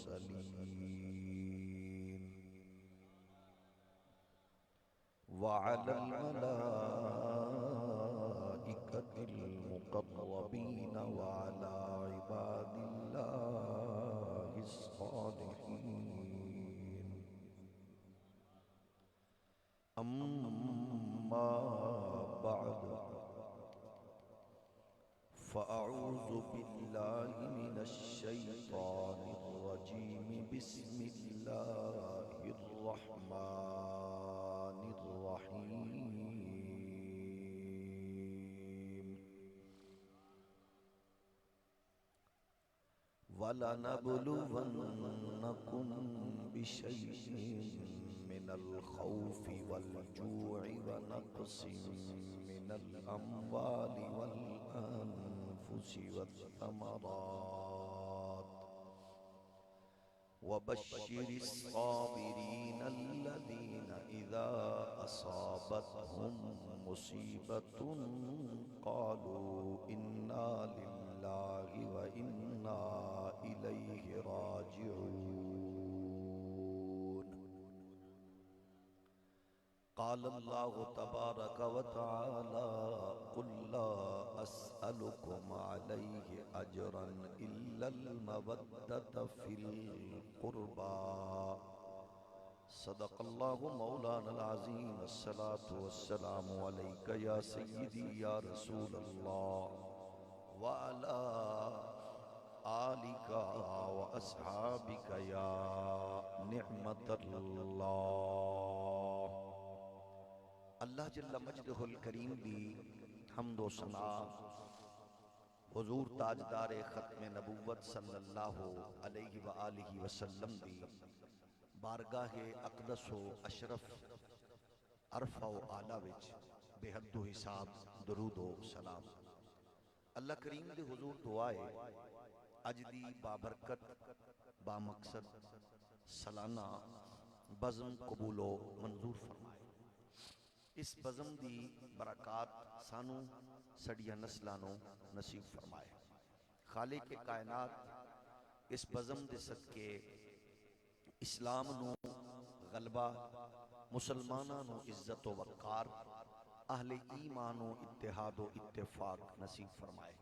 المرسلين وعلى الملائكة المقربين وعلى عباد الله الصالحين. أما بعد فأعوذ بالله من الشيطان الرجيم. بسم الله الرحمن الرحيم. وَلَنَبْلُوَنَّكُمْ بِشَيْءٍ مِّنَ الْخَوْفِ وَالْجُوعِ وَنَقْصٍ مِّنَ الْأَمْوَالِ وَالْأَنفُسِ وَالثَّمَرَاتِ وَبَشِّرِ الصَّابِرِينَ الَّذِينَ إِذَا أَصَابَتْهُم مُّصِيبَةٌ قَالُوا إِنَّا لِلَّهِ وَإِنَّا إِلَيْهِ راجعون. قال الله تبارك وتعالى: قل لا أسألكم عليه أجرا إلا المودة في القربى. صدق الله مولانا العظيم. الصلاة والسلام عليك يا سيدي يا رسول الله وعلى آلك وأصحابك يا نعمة الله. اللہ جل مجدہ الکریم دی حمد و ثنا حضور تاجدار ختم نبوت صلی اللہ علیہ وآلہ وسلم دی بارگاہ اقدس و اشرف عرفہ و آلہ وچ بے حد و حساب درود و سلام. اللہ کریم دے حضور دعائے اج دی بابرکت بامقصد سالانہ بزم قبول و منظور فرمائے. اس بزم دی برکات سانو سڑیا نسلانو نصیب فرمائے. خالق کائنات اس بزم دے صدقے اسلام نو غلبہ، مسلماناں نو عزت و وقار، اہل ایمان و اتحاد و اتفاق نصیب فرمائے.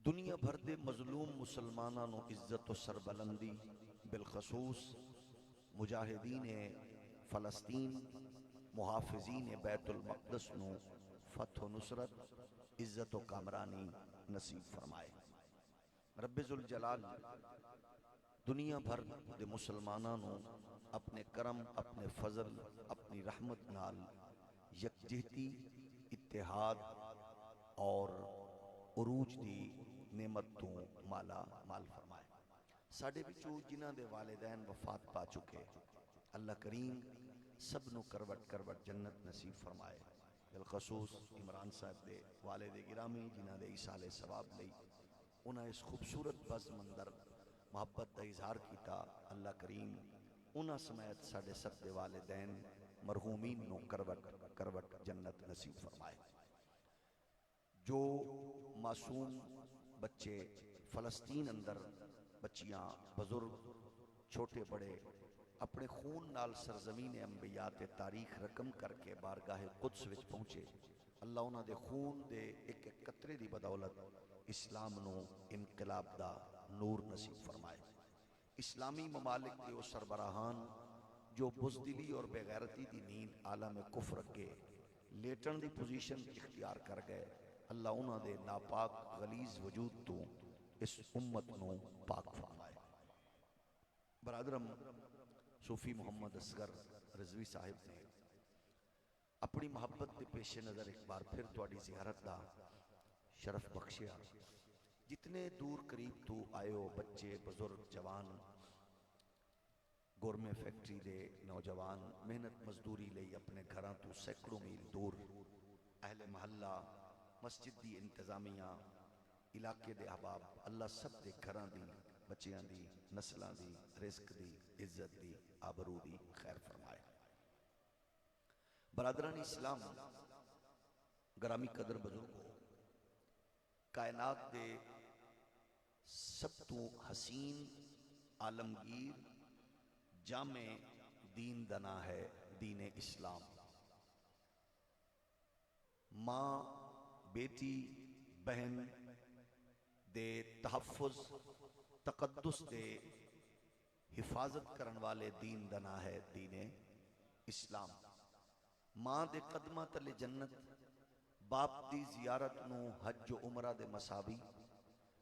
دنیا بھر دے مظلوم مسلماناں نو عزت و سربلندی، بالخصوص مجاہدین فلسطین، محافظین بیت المقدس نو فتح و نصرت، عزت و کامرانی نصیب فرمائے. رب ذوالجلال دنیا بھر دے مسلماناں نو اپنے کرم، اپنے فضل، اپنی رحمت نال یکجہتی، اتحاد اور عروج دی نعمت تو مالا مال فرمائے. ساڑھے بچو جنہ دے والدین وفات پا چکے، اللہ کریم سب نو کروٹ کروٹ جنت نصیب فرمائے. بالخصوص عمران صاحب دے والد گرامی جنہ دے ایصال ثواب لئی انہاں اس خوبصورت بزم اندر محبت دا اظہار کیتا. اللہ کریم انہاں سمیت ساڑھے سب دے والدین مرحومین نو کروٹ کروٹ جنت نصیب فرمائے. جو معصوم بچے فلسطین اندر، بچیاں، بزرگ، چھوٹے بڑے اپنے خون نال سرزمین انبیاء تے تاریخ رقم کر کے بارگاہ قدس وچ پہنچے، اللہ انہاں دے خون دے ایک ایک قطرے دی بدولت اسلام نو انقلاب دا نور نصیب فرمائے. اسلامی ممالک کے وہ سربراہان جو بزدلی اور بے غیرتی دی نیند عالم کفر کے لیٹن دی پوزیشن اختیار کر گئے، اللہ انہاں دے ناپاک غلیظ وجود تو اس امت نو پاک فرمائے. برادرم صوفی محمد اصغر رضوی صاحب نے اپنی محبت دے پیش نظر ایک بار پھر تواڈی زیارت دا شرف بخشیا. جتنے دور قریب تو آئے ہو، بچے، بزرگ، جوان، گورمے فیکٹری دے نوجوان، محنت مزدوری لئی اپنے گھراں تو سینکڑوں میل دور، اہل محلہ، مسجد دی انتظامیہ، علاقے دے احباب، اللہ سب دے گھراں دی، بچیاں دی، نسلاں دی، رزق دی، عزت دی، آبرو دی خیر فرمائے. برادران اسلام، گرامی قدر بزرگو، کائنات دے سب تو حسین عالمگیر جامع دین دنا ہے دین اسلام. ماں بیٹی بہن دے تحفظ تقدس دے حفاظت کرن والے دین دنا ہے دین اسلام. ماں دے قدمہ تلے جنت، باپ دی زیارت نو حج و عمرہ دے مساوی،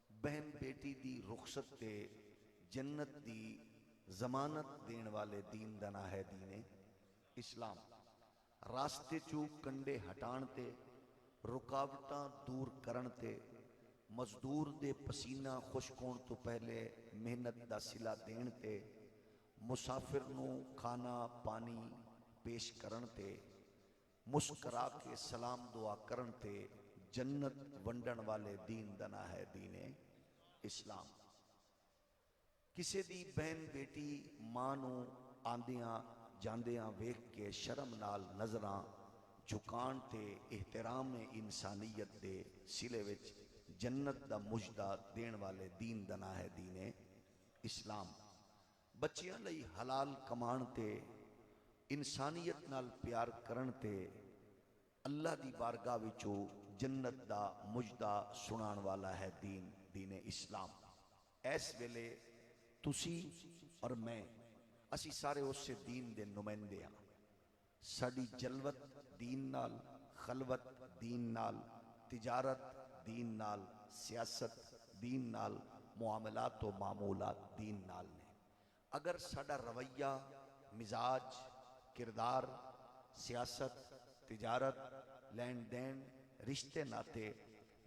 بہن بیٹی دی رخصت تے جنت دی ضمانت دین والے دین دنا ہے دین اسلام. راستے چو کنڈے ہٹان تے، رکاوٹاں دور کرن تے، مزدور دے پسینہ خشکون تو پہلے محنت دا صلہ دین تے، مسافر نو کھانا پانی پیش کرن تے، مسکرا کے سلام دعا کرن تے جنت ونڈن والے دین دنا ہے دین اسلام. کسے دی بہن بیٹی ماں نو آندیاں جاندیاں ویکھ کے شرم نال نظراں جھکان تے احترام انسانیت دے سلے وچ جنت دا مجدہ دین والے دین دنا ہے دین اسلام. بچیاں لئی حلال کمان تے انسانیت نال پیار کرن تے اللہ دی بارگاہ وچوں جنت دا مجدہ سنان والا ہے دین اسلام. اس ویلے تسی اور میں اسی سارے اس سے دین دے نمائندے ہیں. ساڈی جلوت دین نال، خلوت دین نال، تجارت دین نال، سیاست دین نال، معاملات و معمولات دین نال نے. اگر ساڈا رویہ، مزاج، کردار، سیاست، تجارت، لین دین، رشتے ناتے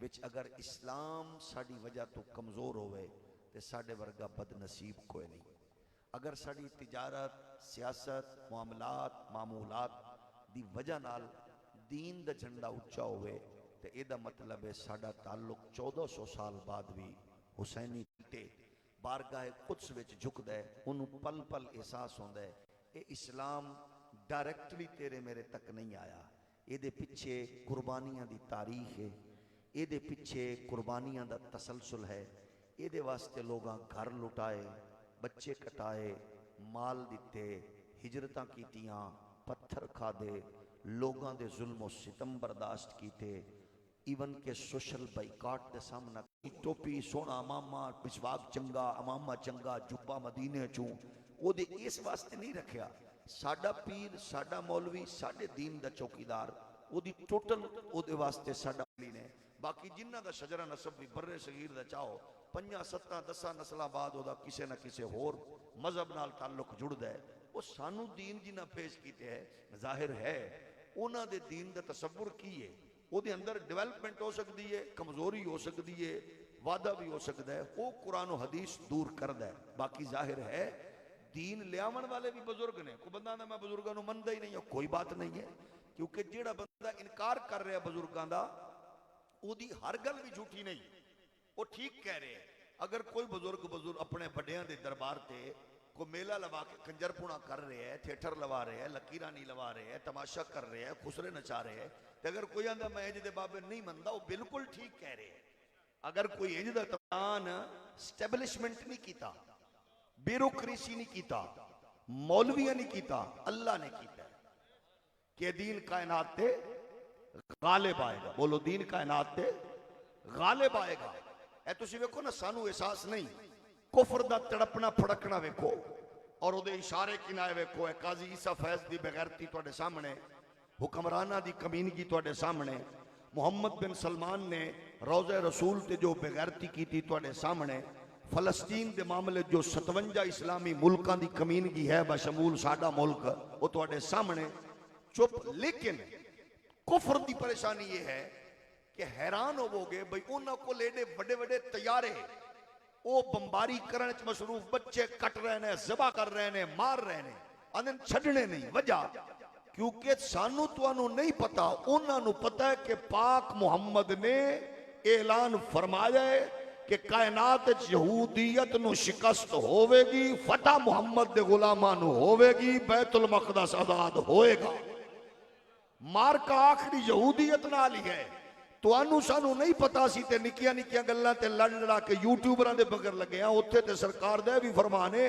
وچ اگر اسلام ساڈی وجہ تو کمزور ہوئے تے ساڈے ورگا بد نصیب کوئی نہیں. اگر ساڈی تجارت، سیاست، معمولات دی وجہ نال دین دا جھنڈا اچھا ہوئے تے اے دا مطلب ہے ساڈا تعلق 1400 سال بعد بھی حسینی ٹے بارگاہ قدس وچ جھکدا ہے. انہوں پل پل احساس ہوندا ہے اے اسلام ڈائریکٹلی تیرے میرے تک نہیں آیا. اے دے پیچھے قربانیاں دی تاریخ ہے، اے دے پیچھے قربانیاں دا تسلسل ہے. اے دے واسطے لوگاں گھر لٹائے، بچے کٹائے، مال دیتے، ہجرتاں کیتیاں، پتھر کھا دے، لوگاں دے ظلم و ستم برداشت کیتے، ایون کہ سوشل بائیکاٹ دے سامنا ٹوپی سونا امامہ پچواک چنگا، امامہ چنگا، جبہ مدینے چوں وہ دے اس واسطے نہیں رکھیا. ساڈا پیر، ساڈا مولوی، ساڈے دین دا چوکیدار وہ دی ٹوٹل وہ دے واسطے ساڈا دین ہے. باقی جنہ دا شجرہ نسب بھی برے صغیر دا چاہو 5 7 10 نسلہ بعد وہ دا کسے نہ کسے ہور مذہب نال تعلق جڑدا ہے. وہ سانو دین جنہ پیش کیتے ہے ظاہر ہے انہاں دے دین دا تصور کی ہے. وہ دے اندر ڈیولپمنٹ ہو سکتی ہے، کمزوری ہو سکتی ہے، وعدہ بھی ہو سکتا ہے. وہ قرآن و حدیث دور کردا ہے. باقی ظاہر ہے دین لیامن والے بھی بزرگ نے. کوئی بندہ نہ میں بزرگاں نو مندا ہی نہیں ہے، کوئی بات نہیں ہے. کیونکہ جیڑا بندہ انکار کر رہا ہے بزرگاں دا او دی ہر گل بھی جھوٹی نہیں، وہ ٹھیک کہہ رہے ہیں. اگر کوئی بزرگ اپنے بڑیاں دے دربار تے کوئی میلہ لوا کے کنجر پونا کر رہے ہیں، تھیٹر لوا رہے ہیں، لکیرانی لوا رہے ہیں، تماشا کر رہے ہیں، خسرے نچا رہے ہیں، تو اگر کوئی آندہ میں انج دے بابے نہیں مندا وہ بالکل ٹھیک کہہ رہے ہیں. اگر کوئی انج دا تبان اسٹیبلشمنٹ نہیں کیتا، بیوروکریسی نہیں کیتا، مولویہ نہیں کیتا، اللہ نے کیتا ہے کہ دین کائنات تے غالب آئے گا. بولو دین کائنات تے غالب آئے گا. اے تسی ویکھو نا سانو احساس نہیں، کفر دا تڑپنا پھڑکنا ویکھو اور او دے اشارے کنائے ویکھو. اے قاضی عیسیٰ فیض دی بغیرتی تواڈے سامنے، حکمرانہ دی کمینگی تواڈے سامنے، محمد بن سلمان نے روضہ رسول تے جو بغیرتی کی تھی تواڈے سامنے، فلسطین دے معاملے جو 57 اسلامی ملکاں دی کمینگی ہے بشمول ساڈا ملک وہ تواڈے سامنے چپ. لیکن کفر دی پریشانی یہ ہے کہ حیران ہوو گے بھئی انہاں کو لیڈے بڑے بڑے تیارے وہ بمباری کرنے چ مصروف، بچے کٹ رہے ہیں، ذبح کر رہے ہیں، مار رہے ہیں، انہاں چھڈنے نہیں. وجہ کیونکہ سانو توانو نہیں پتا، انہاں نو پتا ہے کہ پاک محمد نے اعلان فرمایا ہے کہ کائنات یہودیت نو شکست ہوئے گی، فتح محمد دے غلاماں نو ہوئے گی، بیت المقدس آزاد ہوئے گا. مارکا آخری یہودیت نال ہی ہے. ਤੁਹਾਨੂੰ ਸਾਨੂੰ ਨਹੀਂ ਪਤਾ ਸੀ ਤੇ ਨਿੱਕੀਆਂ ਨਿੱਕੀਆਂ ਗੱਲਾਂ ਤੇ ਲੜ ਲੜਾ ਕੇ ਯੂਟਿਊਬਰਾਂ ਦੇ ਬਗਰ ਲੱਗੇ ਆ। ਉੱਥੇ ਤੇ ਸਰਕਾਰ ਦਾ ਵੀ ਫਰਮਾਨ ਹੈ,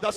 10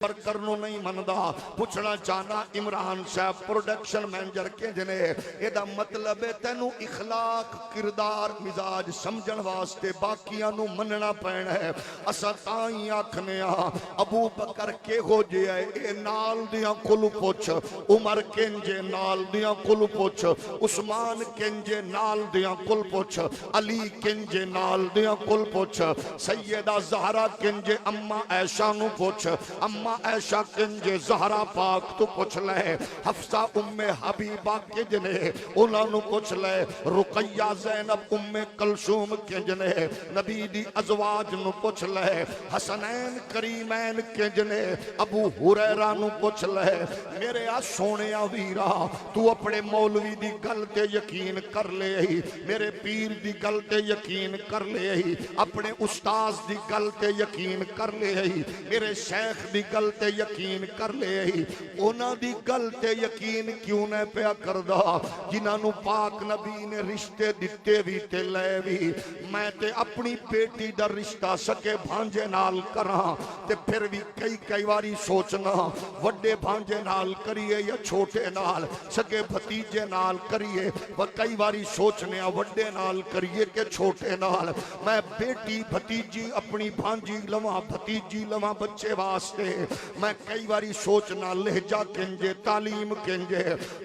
پر کرنو نہیں مندہ پوچھنا چاہنا عمران صاحب پروڈکشن مینجر کے جنے یہ دا مطلب ہے تینو اخلاق کردار مزاج سمجھن واسطے باقیاں نو مننا پینا ہے اسا تائیں آکھنے ابو بکر کے ہو جے اے نال دیاں کل پوچھ عمر کنجے نال دیاں کل پوچھ عثمان کنجے نال دیاں کل پوچھ علی کنجے نال دیاں کل پوچھ سیدہ زہرا کنجے اماں عائشہ نو پوچھ اماں عائشہ کنجے زہرا پاک تو پوچھ لے حفصہ ام حبیبہ کے جنے انہاں نو پوچھ لے رقیہ زینب ام کلثوم کے جنے نبی دی ازواج نو پوچھ لے حسنین کریمین کے جنے ابو ہریرہ نو پوچھ لے میرے سونے ویرا تو اپنے مولوی دی گل تے یقین کر لے ہی میرے پیر دی گل تے یقین کر لے ہی اپنے استاذ دی گل تے یقین کر لے ہی میرے شیخ دی گل تے یقین کر لے ہی اونا دی گل تے یقین کیوں نہ پیا کردہ جنہاں نو پاک نبی نے رشتے دتے بھی تے لے بھی میں تے اپنی بیٹی دا رشتہ سکے بھانجے نال کراں تے پھر بھی کئی واری سوچنا وڈے بھانجے نال کریے یا چھوٹے نال سکے بھتیجے نال کریے و کئی واری سوچنے وڈے نال کریے کہ چھوٹے نال میں بیٹی بھتیجی اپنی بھانجی لواں بھتیجی لواں بچے واسطے میں کئی واری سوچنا لہجہ کنجے تعلیم کنجے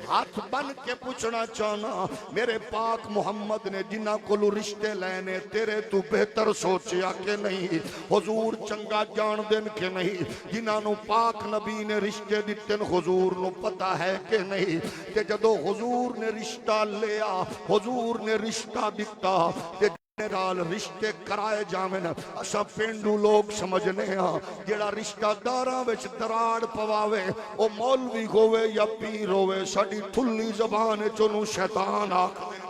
ہاتھ بن کے پوچھنا چاہنا میرے پاک محمد نے جنہ کو رشتے لینے تیرے تو بہتر سوچیا کہ نہیں حضور چنگا جان دن کہ نہیں جنہاں نو پاک نبی نے رشتے دیتن حضور نو پتا ہے کہ نہیں کہ جدو حضور نے رشتہ لیا حضور نے رشتہ دیتا کہ نال رشتے کرائے جامن اسا پینڈو لوگ سمجھنے ہاں جڑا رشتہ داراں وچ دراڑ پواوے او مولوی ہوئے یا پیر ہوئے ساڈی تھلی زبان چونو شیطان آکھدے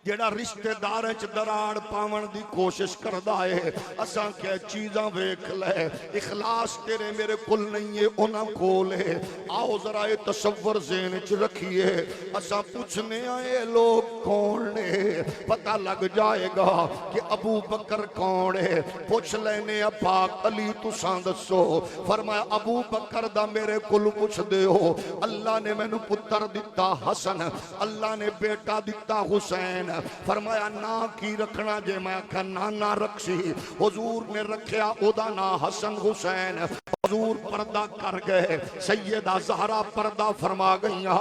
جڑا رشتے داریں چ دراڑ پاون دی کوشش کردا ہے اساں کہ چیزاں ویکھ لے اخلاص تیرے میرے کل نہیں ہے انہاں کول ہے آؤ ذرا تصور ذہن چ رکھیے اساں پوچھنے آئے لوگ کون نے پتہ لگ جائے گا کہ ابو بکر کون ہے پوچھ لینے پاک علی تساں دسو فرمایا ابو بکر دا میرے کل پوچھ دے ہو اللہ نے مینوں پتر دتا حسن اللہ نے بیٹا دتا حسین فرمایا نا کی رکھنا جے میں کہنا نا رکھسی حضور نے رکھیا او دا نا حسن حسین حضور پردہ کر گئے سیدہ زہرا پردہ فرما گئیاں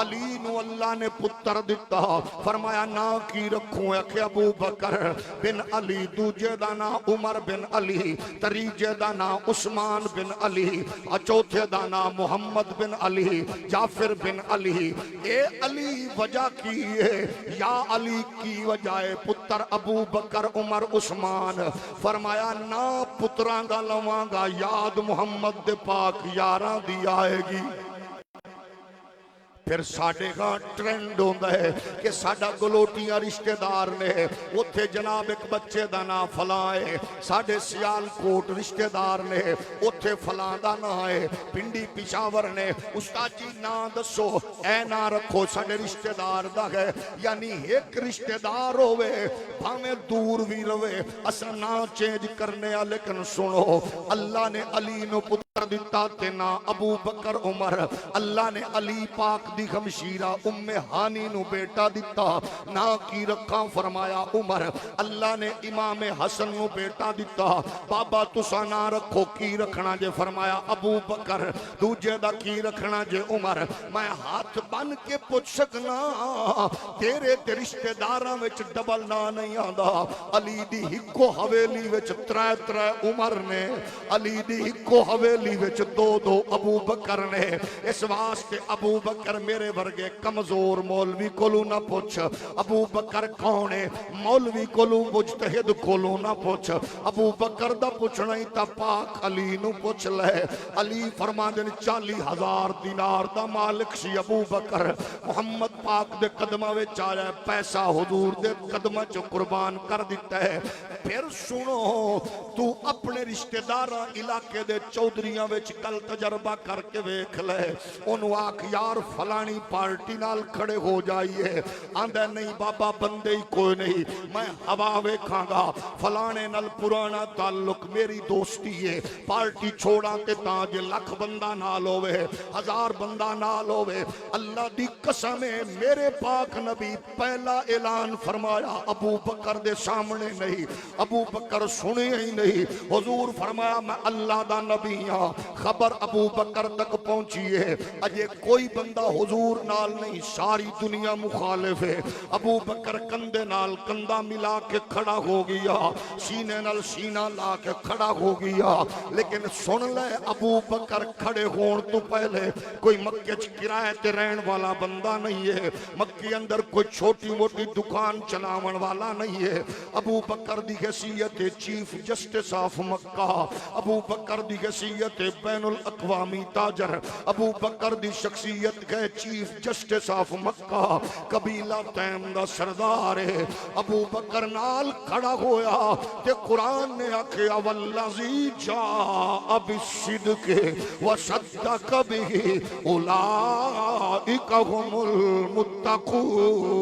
علی نو اللہ نے پتر دیتا فرمایا نا کی رکھوں اکھے ابو بکر بن علی دوجے دا نا عمر بن علی تریجے دا نا عثمان بن علی چوتھے دا نا محمد بن علی جعفر بن علی اے علی وجہ کی ہے یا علی کی وجہ پتر ابو بکر عمر عثمان فرمایا نا پتران دا لوانگا یاد محمد دے پاک یاران دی آئے گی پھر ساڑھے گاں ٹرینڈ ہوندہ ہے کہ ساڑھا گلوٹیاں رشتہ دار نے اتھے جناب ایک بچے دا نا فلائے ساڑھے سیال کوٹ رشتہ دار نے اتھے فلاں دا نا ہے پنڈی پشاور نے استاد جی نا دسو اے نا رکھو ساڑھے رشتہ دار دا ہے یعنی ایک رشتہ دار ہوئے ہمیں دور بھی روے اسا نا چینج کرنے لیکن سنو اللہ نے علی نو پتر دیتا تینا ابو بکر عمر اللہ نے علی پاک دی خمشیرہ ام ہانی نو بیٹا دیتا نا کی رکھا فرمایا عمر اللہ نے امام حسن نو بیٹا دیتا بابا تسا نا رکھو کی رکھنا جے فرمایا ابو بکر دوجے دا کی رکھنا جے عمر میں ہاتھ بن کے پوچھ سکنا تیرے تے رشتہ داراں وچ ڈبل نا نہیں آندا علی دی ہکو حویلی وچ ترے عمر نے علی دی ہکو حویلی وچ دو ابو بکر نے اس واسطے ابو بکر میرے ورگے کمزور مولوی کولو نہ پوچھ ابو بکر کون ہے مولوی کولو مجتہد کولو نہ پوچھ ابو بکر دا پوچھنا ہی تا پاک علی نو پوچھ لے علی فرما دن 40,000 دینار دا مالک سی ابو بکر محمد پاک دے قدمہ وچ آیا پیسہ حضور دے قدمہ چو قربان کر دیتا ہے پھر سنو تو اپنے رشتہ دارہ علاقے دے چودھری دنیا وچ کل تجربہ کر کے ویکھ لے انہوں آکھ یار فلانی پارٹی نال کھڑے ہو جائیے آندھے نہیں بابا بندے ہی کوئی نہیں میں ہوا ویکھاں گا فلانے نال پرانا تعلق میری دوستی ہے پارٹی چھوڑا تے تاں جے لکھ بندہ نال ہوئے 1000 بندہ نال ہوئے اللہ دی قسم ہے میرے پاک نبی پہلا اعلان فرمایا ابو بکر دے سامنے نہیں ابو بکر سنے ہی نہیں حضور فرمایا میں اللہ دا نبی ہاں خبر ابو بکر تک پہنچی ہے اجے کوئی بندہ حضور نال نہیں ساری دنیا مخالف ہے ابو بکر کندے نال کندہ ملا کے کھڑا ہو گیا سینے نال سینہ لا کے کھڑا ہو گیا لیکن سن لے ابو بکر کھڑے ہون تو پہلے کوئی مکے کرائے تے رہن والا بندہ نہیں ہے مکے اندر کوئی چھوٹی موٹی دکان چلاون والا نہیں ہے ابو بکر دی حیثیت چیف جسٹس آف مکہ ابو بکر دی حیثیت بین الاقوامی تاجر ابو بکر دی شخصیت ہے چیف جسٹس آف مکہ قبیلہ تیم دا سردار ہے ابو بکر نال کھڑا ہویا تے قرآن نے آکھیا والذی جاء بالصدق وصدق به اولئک هم المتقون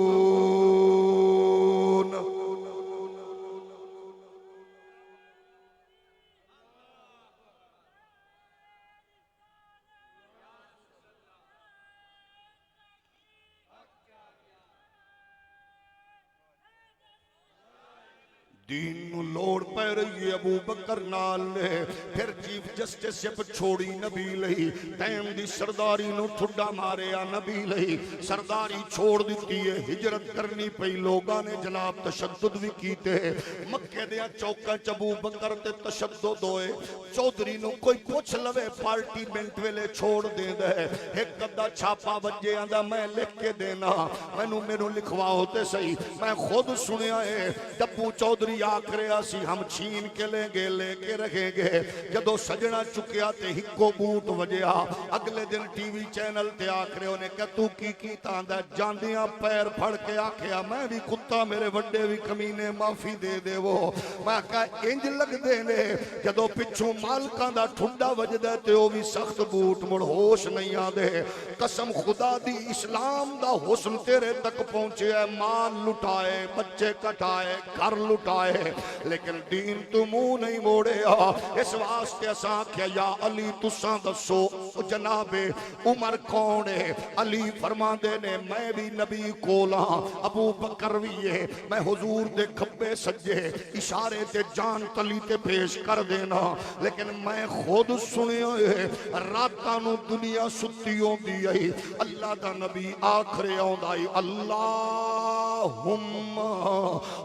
دین نو لوڑ پہ رہی ابو بکر نال نے پھر چیف جسٹس جب چھوڑی نبی لئی تیم دی سرداری نو ٹھڈا مارے آ نبی لئی سرداری چھوڑ دیتی ہے ہجرت کرنی پئی لوگاں نے جناب تشدد بھی کیتے مکے دیا چوکا ابو بکر تے تشدد ہوئے چودھری نو کوئی پوچھ لوے پارٹی منٹ ویلے چھوڑ دے دے ایک قدہ چھاپا بجے آندہ میں لکھ کے دینا میں لکھوا ہوتے صحیح میں خود سنیا ہے ٹپو چودھری آکریا سی ہم چھین کے لیں گے لے کے رکھیں گے جدو سجنا چکیا تے ہکو بوٹ وجیا اگلے دن ٹی وی چینل تے آکرے انہیں کہ تو کی تاندہ جاندیاں پیر پھڑ کے آکھیا میں بھی کتا میرے وڈے بھی کمینے معافی دے دے وہ میں کہا انج لگ دینے جدو پچھو مالکاں دا ٹھنڈا وجدہ تے وہ بھی سخت بوٹ مڑ ہوش نہیں آدھے قسم خدا دی اسلام دا حسن تیرے تک پہنچے ہے مال لٹائے بچے کٹائے گھر لٹائے لیکن دین تو منہ نہیں موڑے اس واسطے اساں کیا یا علی تساں دسو جناب عمر کون ہے علی فرماندے نے میں بھی نبی کولا ابو بکر بھی ہے میں حضور دے کھبے سجے اشارے تے جان تلی تے پیش کر دینا لیکن میں خود سنے ہوئے راتاں نو دنیا ستیوں دی آئی اللہ دا نبی آخرے آؤں اللہم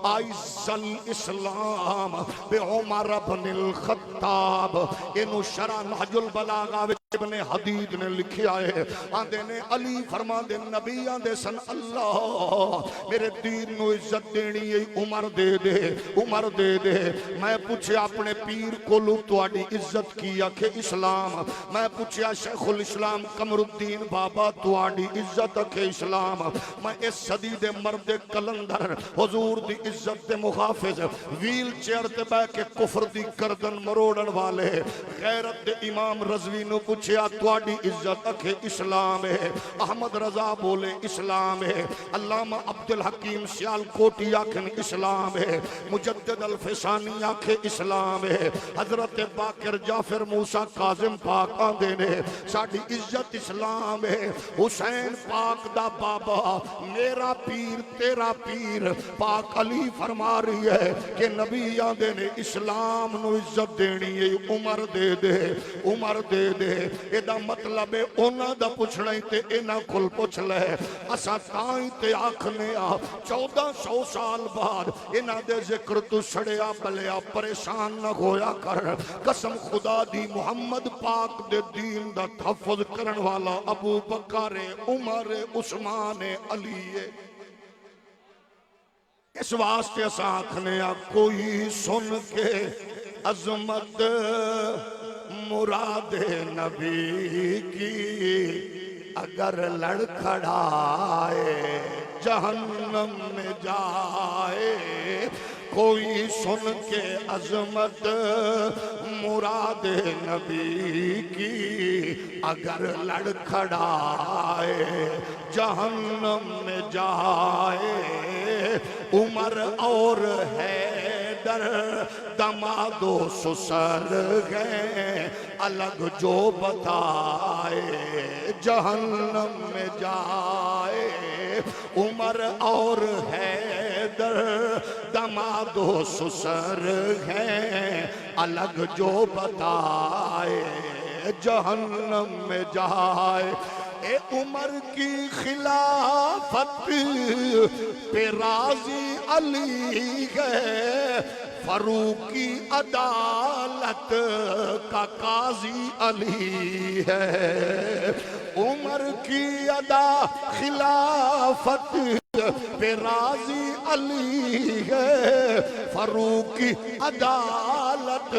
آئزل اسلام بے عمر بن الخطاب انہوں شرح نحج البلاغہ ابن حدید نے لکھیا ہے آندے نے علی فرما دے نبی آندے سن اللہ میرے دین نو عزت دینی ہے عمر دے دے عمر دے دے میں پوچھے اپنے پیر کو لو تو آڈی عزت کیا کہ اسلام میں پوچھے شیخ الاسلام قمر الدین بابا تو آڈی عزت کہ اسلام میں اس صدی دے مرد کلندر حضور دی عزت دے محافظ ویل چیئر تے بے کے کفر دی گردن مروڑن والے غیرت دے امام رضوی نو پوچھے توڑی عزت اکھے اسلام ہے احمد رضا بولے اسلام ہے علامہ عبدالحکیم سیال کوٹی آکھن اسلام ہے مجدد الفسانی آکھے اسلام ہے حضرت باقر جعفر موسیٰ کاظم پاک آندے نے ساڑھی عزت اسلام ہے حسین پاک دا بابا میرا پیر تیرا پیر پاک علی فرما رہی ہے کہ نبی آندے نے اسلام نو عزت دینی ہے عمر دے دے عمر دے دے ایدہ مطلب ہے اونا دا پوچھنے تے اینا کل پوچھ لے اسا تائیں تے آکھنے 1400 سال بعد اینا دے ذکر تو سڑیا بلیا پریشان نہ ہویا کر قسم خدا دی محمد پاک دے دین دا تحفظ کرن والا ابو بکر عمر عثمان علی اس واسطے اسا آکھنے کوئی سن کے عظمت مراد نبی کی اگر لڑکھڑائے جہنم میں جائے کوئی سن کے عظمت مراد نبی کی اگر لڑکھڑائے جہنم میں جائے عمر اور حیدر دماد و سسر گئے الگ جو بتائے جہنم میں جائے عمر اور حیدر دماد و سسر ہیں الگ جو بتائے جہنم میں جائے اے عمر کی خلافت پہ راضی علی ہے فاروق کی عدالت کا قاضی علی ہے عمر کی خلافت پہ راضی علی ہے فاروق کی عدالت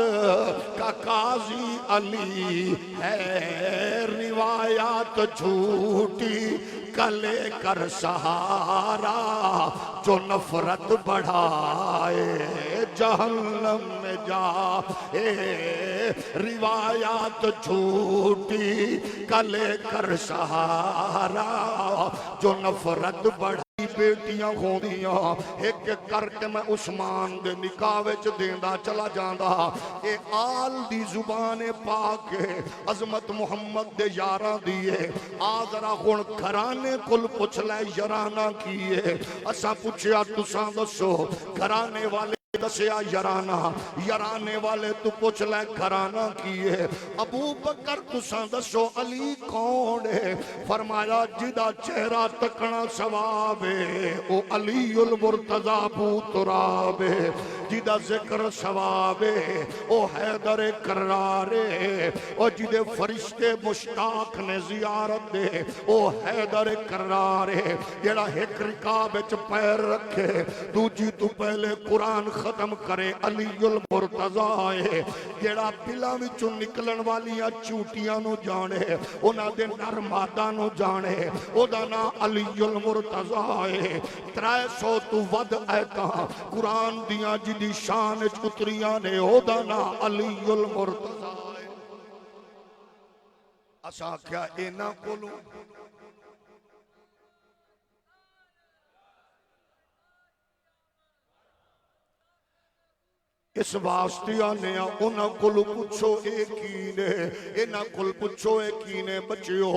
کا قاضی علی ہے روایات جھوٹی کا لے کر سہارا جو نفرت بڑھائے جہنم میں جائے روایات جھوٹی کا لے کر سہارا جو نفرت بڑھائے بیٹیاں ہوندیاں ایک ایک کر کے میں عثمان دے نکاح وچ دیندا چلا جاندا اے آل دی زبان پاک عظمت محمد دے یاراں دیے آذرا ہن گھرانے کل پوچھ لے یارانہ کیے اساں پوچھیا تساں دسو گھرانے والے دسیا یارانے والے تو پوچھ لے گھرانہ کیے ابو بکر تساں دسو علی کون ہے فرمایا جدا چہرہ تکنا ثواب ہے او علی المرتضی ابو تراب ہے جدا ذکر ثواب ہے او حیدر کرار ہے او جدے فرشتے مشتاق نے زیارت دے او حیدر کرار ہے جڑا ایک رکاب وچ پیر رکھے دوجی تو پہلے قرآن ختم کرے علی المرتضی ہے جڑا بلاں وچوں نکلن والیاں چوٹیاں نو جانے انہاں دے نر مادہ نو جانے او دا نام علی المرتضی ہے 300 تو ود ایتاں قرآن دیاں جدی شان اتریاں نے او دا نام علی المرتضی ہے اساں کیا اینا کولوں اس واسطے آنے انہاں کل پچھو ایک ہی نے انہاں کل پچھو ایک ہی نے بچیو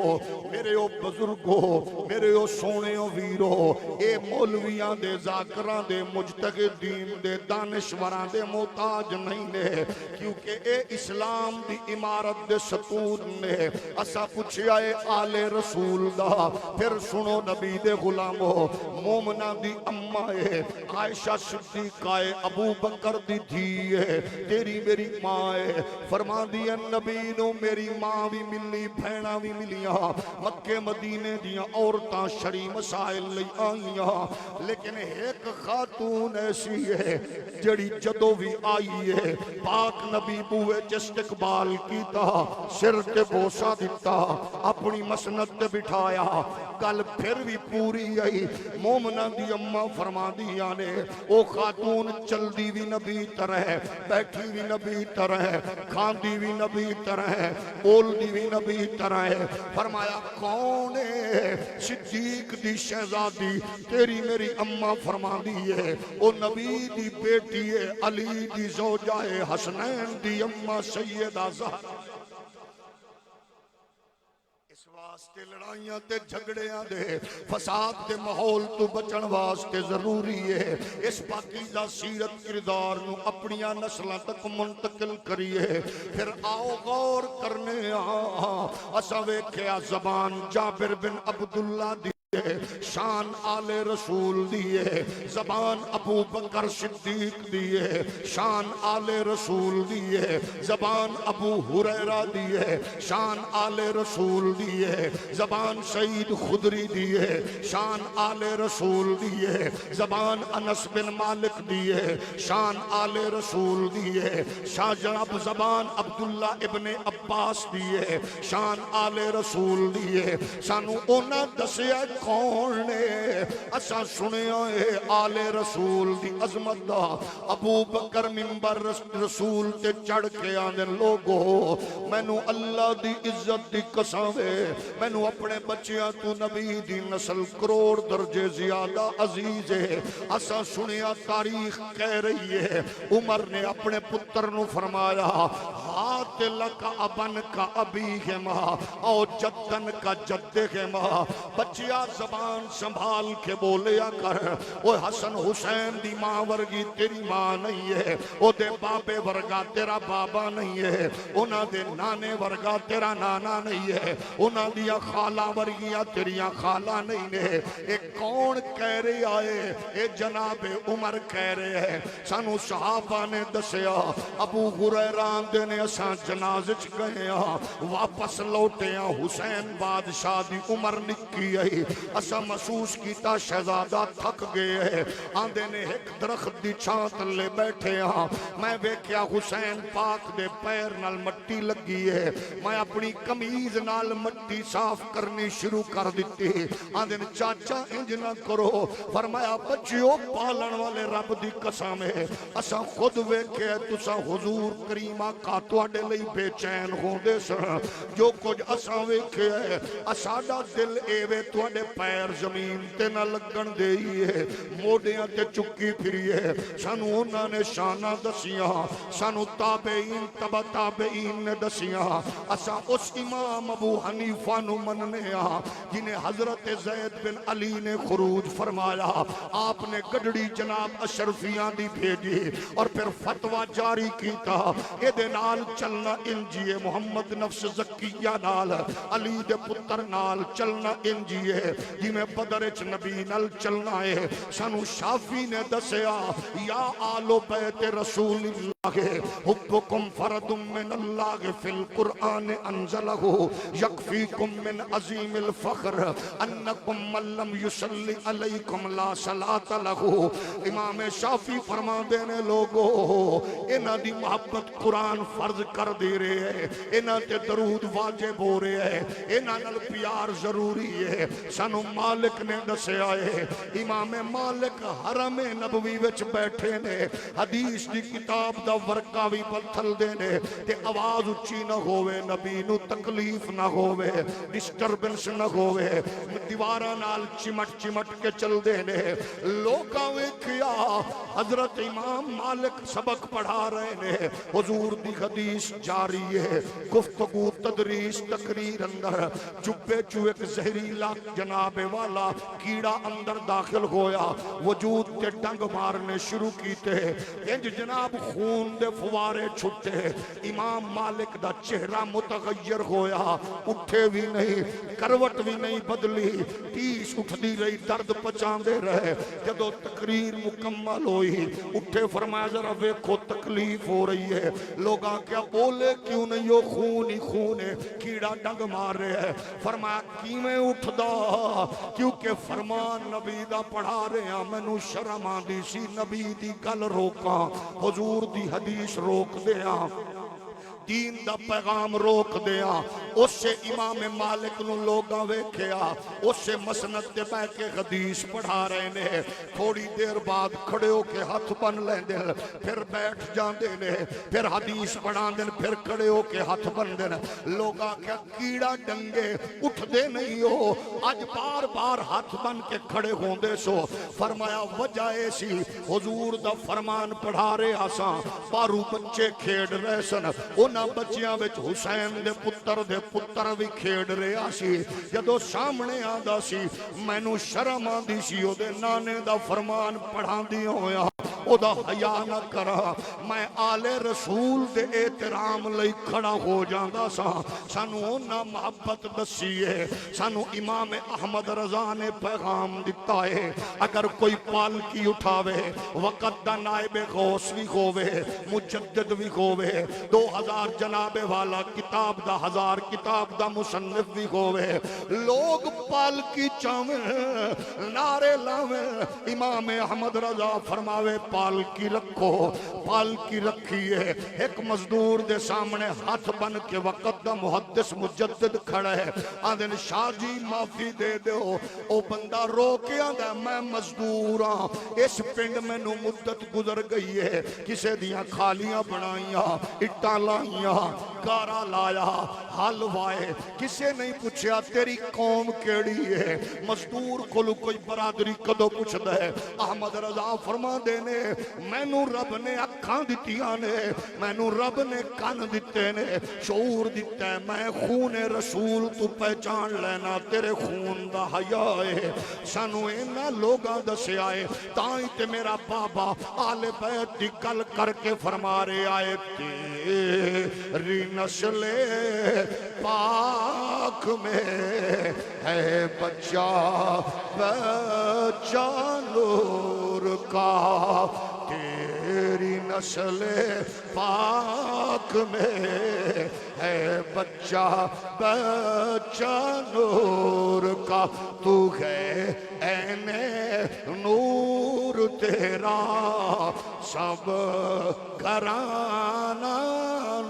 میرے او بزرگو میرے او سونے او ویرو اے مولویاں دے ذاکران دے مجتہدین دے دانشوران دے محتاج نہیں نے کیونکہ اے اسلام دی عمارت دے ستون نے اسا پچھیا اے آل رسول دا پھر سنو نبی دے غلامو مومنہ دی اممہ عائشہ صدیقہ ابو بکر دی دھی تیری میری ماں ہے فرما دیا نبی نو میری ماں بھی ملی بھینا بھی ملیاں مکہ مدینے دیا عورتاں شری مسائل لئی آئیاں لیکن ایک خاتون ایسی ہے جڑی جدو بھی آئی ہے پاک نبی بوئے استقبال کیتا سر تے بوسا دیتا اپنی مسند تے بٹھایا گل پھر بھی پوری آئی مومنہ دی اممہ فرما دیا نے او خاتون چل دی بھی نبی طرح بیٹھی بھی نبی طرح کھاندی بھی نبی طرح بول دی بھی نبی طرح فرمایا کون ہے صدیق دی شہزادی تیری میری اممہ فرما دیئے او نبی دی بیٹی ہے علی دی زوجہ حسنین دی اممہ سیدہ زہرا واسطے لڑائیاں تے جھگڑیاں دے فساد دے ماحول تو بچن واسطے ضروری ہے اس پاکیزہ سیرت کردار نو اپنیاں نسلیں تک منتقل کریے پھر آؤ غور کرنے اسا ویکھیا زبان جابر بن عبداللہ دی شان آل رسول دیئے زبان ابو بکر صدیق دیئے شان آل رسول دیئے زبان ابو ہریرہ دیئے شان آل رسول دیئے زبان سعید خدری دیئے شان آل رسول دیئے زبان انس بن مالک دیئے شان آل رسول دیئے شاہ جناب زبان عبداللہ ابن عباس دیئے شان آل رسول دیئے سانو اونا دسیا کون نے اساں سنیا اے آل رسول دی عظمت دا ابو بکر منبر رسول تے چڑھ کے آندے لوگو مینوں اللہ دی عزت دی قسم ہے مینوں اپنے بچیاں تو نبی دی نسل کروڑ درجے زیادہ عزیز ہے اساں سنیا تاریخ کہہ رہی ہے عمر نے اپنے پتر نو فرمایا ہاتھ لکا ابن کا ابی ہے ماں او جدن کا جد ہے ماں بچیا زبان سنبھال کے بولیا کر او حسن حسین دی ماں ورگی تیری ماں نہیں ہے او دے بابے ورگا تیرا بابا نہیں ہے اونا دے نانے ورگا تیرا نانا نہیں ہے اونا دیا خالہ ورگیا تیریا خالہ نہیں ہے ایک کون کہہ رہے آئے اے جناب عمر کہہ رہے ہیں سانو صحابہ نے دسیا ابو ہریرہ دے نے اساں جنازچ گئے واپس لوٹے حسین بادشاہ دی عمر نکی آئی اساں محسوس کیتا شہزادہ تھک گئے آندے نے ایک درخت دی چھانت لے بیٹھے میں ویکھیا حسین پاک دے پیر نال مٹی لگی ہے میں اپنی کمیز نال مٹی صاف کرنی شروع کر دیتی آندے نے چاچا انج نہ کرو فرمایا بچیو پالن والے رب دی قسم ہے اساں خود ویکھے تساں حضور کریم آقا تواڈے لئی بے چین ہوندے سن جو کچھ اساں ویکھے اساڈا دل ایویں تواڈے پیر زمین تے نہ لگن دیئے موڈیاں تے چکی پھریے سانو انہاں نے شانہ دسیاں سانو تابعین تبع تابعین نے دسیاں اساں اس امام ابو حنیفہ نو مننے جنہیں حضرت زید بن علی نے خروج فرمایا آپ نے گڈڑی جناب اشرفیاں دی بھیجی اور پھر فتوہ جاری کیتا ایدے نال چلنا انجیے محمد نفس زکیہ نال علی دے پتر نال چلنا انجیے جی میں بدرچ نبی نال چلنا ہے سانو شافی نے دسیا یا آلو بیت رسول اللہ حبکم فرد من اللہ فی القرآن انزلہ یکفیکم من عظیم الفخر انکم من لم یصلی علیکم لا صلاة لہو امام شافی فرما دینے لوگو انہ دی محبت قرآن فرض کر دے رہے ہیں انہ تے درود واجب ہو رہے ہیں انہ نل پیار ضروری ہے سانو مالک نے دسے آئے امام مالک حرم نبوی وچ بیٹھے نے حدیث دی کتاب دا ورکا بھی بلتھل دینے تے آواز اچھی نہ ہوئے نبی نو تکلیف نہ ہوئے ڈسٹربنس نہ ہوئے دیوارہ نال چمٹ چمٹ کے چل دینے لوگاں ویکھیا حضرت امام مالک سبق پڑھا رہے نے حضور دی حدیث جاری ہے گفتگو تدریس تقریر اندر چپے چو ایک زہریلا جناب والا کیڑا اندر داخل ہویا وجود کے ڈنگ مارنے شروع کیتے انج جناب خون دے فوارے چھٹے امام مالک دا چہرہ متغیر ہویا اٹھے بھی نہیں کروٹ بھی نہیں بدلی تیس اٹھ دی رہی درد پچان دے رہے جدو تقریر مکمل ہوئی اٹھے فرمایا ذرا ویکھو تکلیف ہو رہی ہے لوگاں کیا بولے کیوں نہیں ہو خون ہی خون ہے کیڑا ڈنگ مار رہے ہیں فرمایا کیویں اٹھ دا کیونکہ فرمان نبی دا پڑھا رہے ہیں مینوں شرم آندی سی نبی دی گل روکاں حضور دی حدیث روک دیاں دین دا پیغام روک دیا اس سے امام مالک نو لوگاں ویکھیا اس سے مسند دے بہ کے حدیث پڑھا رہے نے تھوڑی دیر بعد کھڑے ہو کے ہاتھ بن لیندے پھر بیٹھ جاندے نے پھر حدیث پڑھاندے پھر کھڑے ہو کے ہاتھ بندے لوگاں کیا کیڑا ڈنگے اٹھ دے نہیں ہو اج بار بار ہاتھ بن کے کھڑے ہوندے سو فرمایا وجہ ایسی حضور دا فرمان پڑھا رہے آساں بارو بچے کھیڑ رہے سن بچیاں وچ حسین دے پتر بھی کھیڑ رہے آسی جدو سامنے آندا سی مینوں شرم آندی سی او دے نانے دا فرمان پڑھان دی ہویا او دا حیا نہ کرا میں آل رسول دے احترام لئی کھڑا ہو جاندا سا سانو اونا محبت دسی ہے سانو امام احمد رضا نے پیغام دتا ہے اگر کوئی پالکی اٹھاوے وقت دا نائب غوث بھی ہووے مجدد بھی ہووے 2000 جناب والا کتاب دا 1000 کتاب دا مصنف بھی ہووے لوگ پالکی چاویں نعرے لاویں امام احمد رضا فرماوے سامنے پالکی رکھو. پالکی رکھی ہے, ایک مزدور دے سامنے ہاتھ بن کے وقت دا محدث مجدد کھڑا ہے. آدھے شاہ جی معافی دے دیو. او بندہ رو کے آدھا میں مزدور ہاں, اس پنڈ میں نو مدت گزر گئی ہے, کسے دیاں کھالیاں بنائیاں, اٹاں لائیاں, گارا لایا, حل وائے, کسے نہیں پوچھیا تیری قوم کیڑی ہے. مزدور کھلو کوئی برادری کدو پوچھ دے. احمد رضا فرما دینے مینو رب نے اکھاں دتیاں نے, مینو رب نے کان دیتے نے, شعور دیتا ہے, میں خون رسول تو پہچان لینا تیرے خون دا حیا ہے. سانو اینا لوگاں دسے آئے تائیں تے میرا بابا آل بیت دی گل کر کے فرما رہے آئے تیری نسل پاک میں ہے بچہ بچہ نور کا. تیری نسل پاک میں ہے بچہ بچہ نور کا. تو ہے عین نور تیرا سب گھرانہ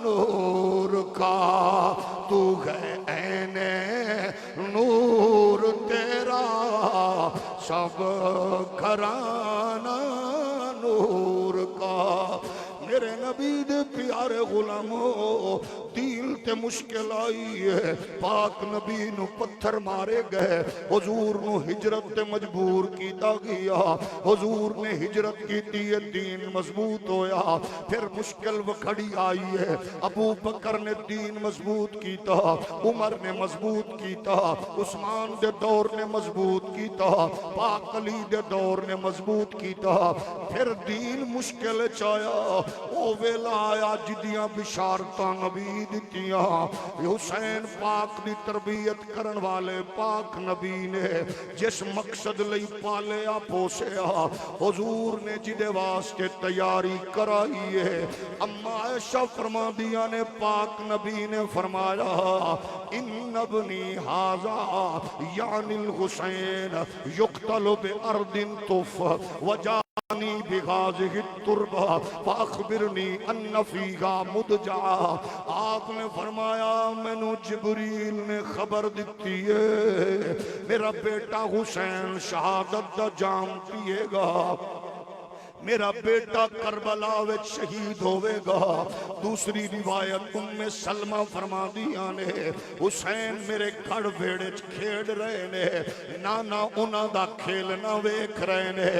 نور کا. تو ہے عین نور تیرا سب گھرانہ نور کا. میرے نبی دے پیارے غلاموں دل تے مشکل آئی ہے. پاک نبی نو پتھر مارے گئے, حضور نو ہجرت تے مجبور کیتا گیا, حضور نے ہجرت کیتی ہے, دین مضبوط ہویا. پھر مشکل وکھڑی آئی ہے, ابو بکر نے دین مضبوط کیتا, عمر نے مضبوط کیتا, عثمان دے دور نے مضبوط کیتا, پاک علی دے دور نے مضبوط کیتا. پھر دین مشکل چایا, او ویلا آیا جدیاں بشارتاں نبی دتیاں. حسین پاک دی تربیت کرن والے پاک نبی نے جس مقصد لئی پالیا پوسیا, حضور نے جدے واسطے تیاری کرائی ہے. اما عائشہ فرما دیا نے پاک نبی نے فرمایا ان ابنی ھذا یعنی الحسین یقتل بارض طف وجا بغازه التربہ فاخبرنی ان فیہا مدجعا. آپ نے فرمایا مینوں جبریل نے خبر دیتی ہے میرا بیٹا حسین شہادت دا جام پیے گا, میرا بیٹا کربلا وچ شہید ہوئے گا. دوسری روایت ام سلمہ فرما دیا نے حسین میرے گھڑ بیڑے کھیڑ رہے نے, نانا انہاں دا کھیلنا ویکھ رہے نے.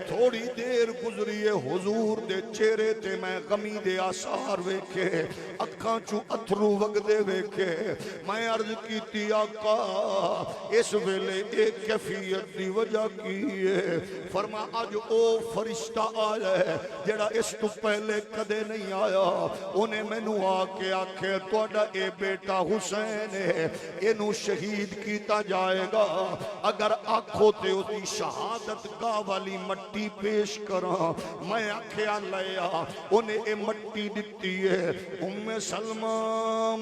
تھوڑی دیر گزری ہے, حضور دے چہرے تے میں غمی دے آثار ویکھے, اکھاں چوں اتھرو وگدے ویکھے. میں عرض کیتی آقا اس ویلے ایک کیفیت دی وجہ کی ہے. فرما اج او فرشتہ آیا ہے جڑا اس تو پہلے کدے نہیں آیا. انہیں مینوں آ کے آکھے تہاڈا اے بیٹا حسین ہے, اینو شہید کیتا جائے گا. اگر آکھو تے اس دی شہادت گاہ والی مٹی پیش کراں. میں آکھیا لیا, انہیں اے مٹی دتی ہے. ام سلمہ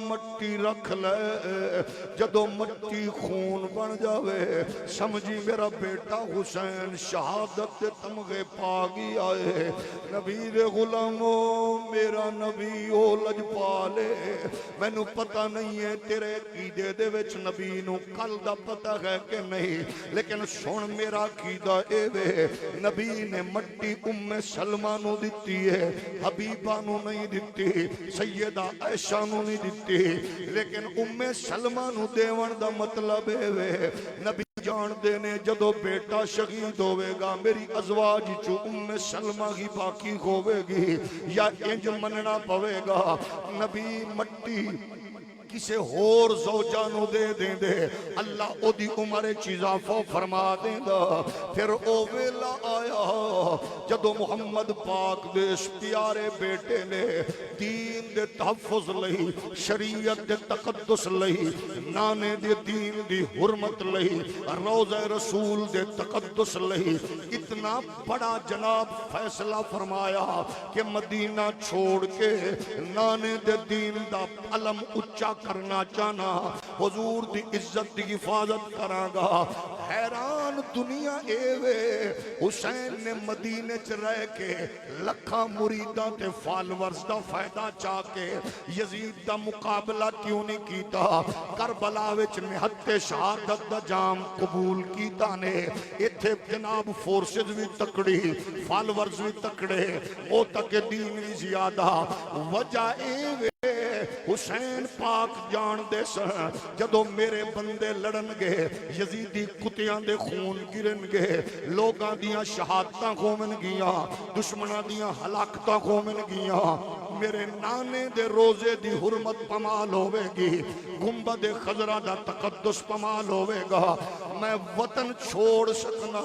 مٹی رکھ لے, جدو مٹی خون بن جاوے سمجھی میرا بیٹا حسین شہادت تمغے پا گیا ہے. نبی دے غلاموں میرا نبی او لجپالے, مینوں پتہ نہیں ہے تیرے عقیدے دے وچ نبی نو کل دا پتہ ہے کہ نہیں, لیکن سن میرا عقیدہ اے وے نبی نے مٹی ام سلمہ نو دتی ہے, حبیبہ نو نہیں دتی, سیدہ عائشہ نو نہیں دتی, لیکن ام سلمہ نو دیون دا مطلب اے وے نبی جان دینے جدو بیٹا شہید ہوئے گا میری ازواج چو ام سلمہ ہی باقی ہوئے گی, یا انج مننا پوے گا نبی مٹی کسے ہور زوجانو دے دیں دے, اللہ او دی عمر اضافہ فرما دیں دا. پھر او ویلا آیا جدو محمد پاک دے اس پیارے بیٹے نے دین دے تحفظ لئی, شریعت دے تقدس لئی, نانے دے دین دی حرمت لئی, روضہ رسول دے تقدس لئی اتنا بڑا جناب فیصلہ فرمایا کہ مدینہ چھوڑ کے نانے دے دین دا علم اچھا کرنا چاہنا, حضور دی عزت دی حفاظت کراں گا. حیران ہن دنیا اے وے حسین نے مدینے چ رہ کے لکھاں مریداں تے فالورز دا فائدہ چاہ کے یزید دا مقابلہ کیوں نہیں کیتا؟ کربلا وچ نہتے شہادت دا جام قبول کیتا نے۔ ایتھے جناب فورسز بھی تکڑی، فالورز بھی تکڑے، معتقدین بھی زیادہ۔ وجہ اے وے حسین پاک جان دے سن جدو میرے بندے لڑن گے یزیدی کتیاں دے خون گرن گے، لوگاں دیاں شہادتاں کھومن گیاں، دشمناں دیاں ہلاکتاں کھومن گیاں، میرے نانے دے روزے دی حرمت پمال ہوئے گی، گنبد خضرہ دا تقدس پمال ہوئے گا۔ میں وطن چھوڑ سکنا،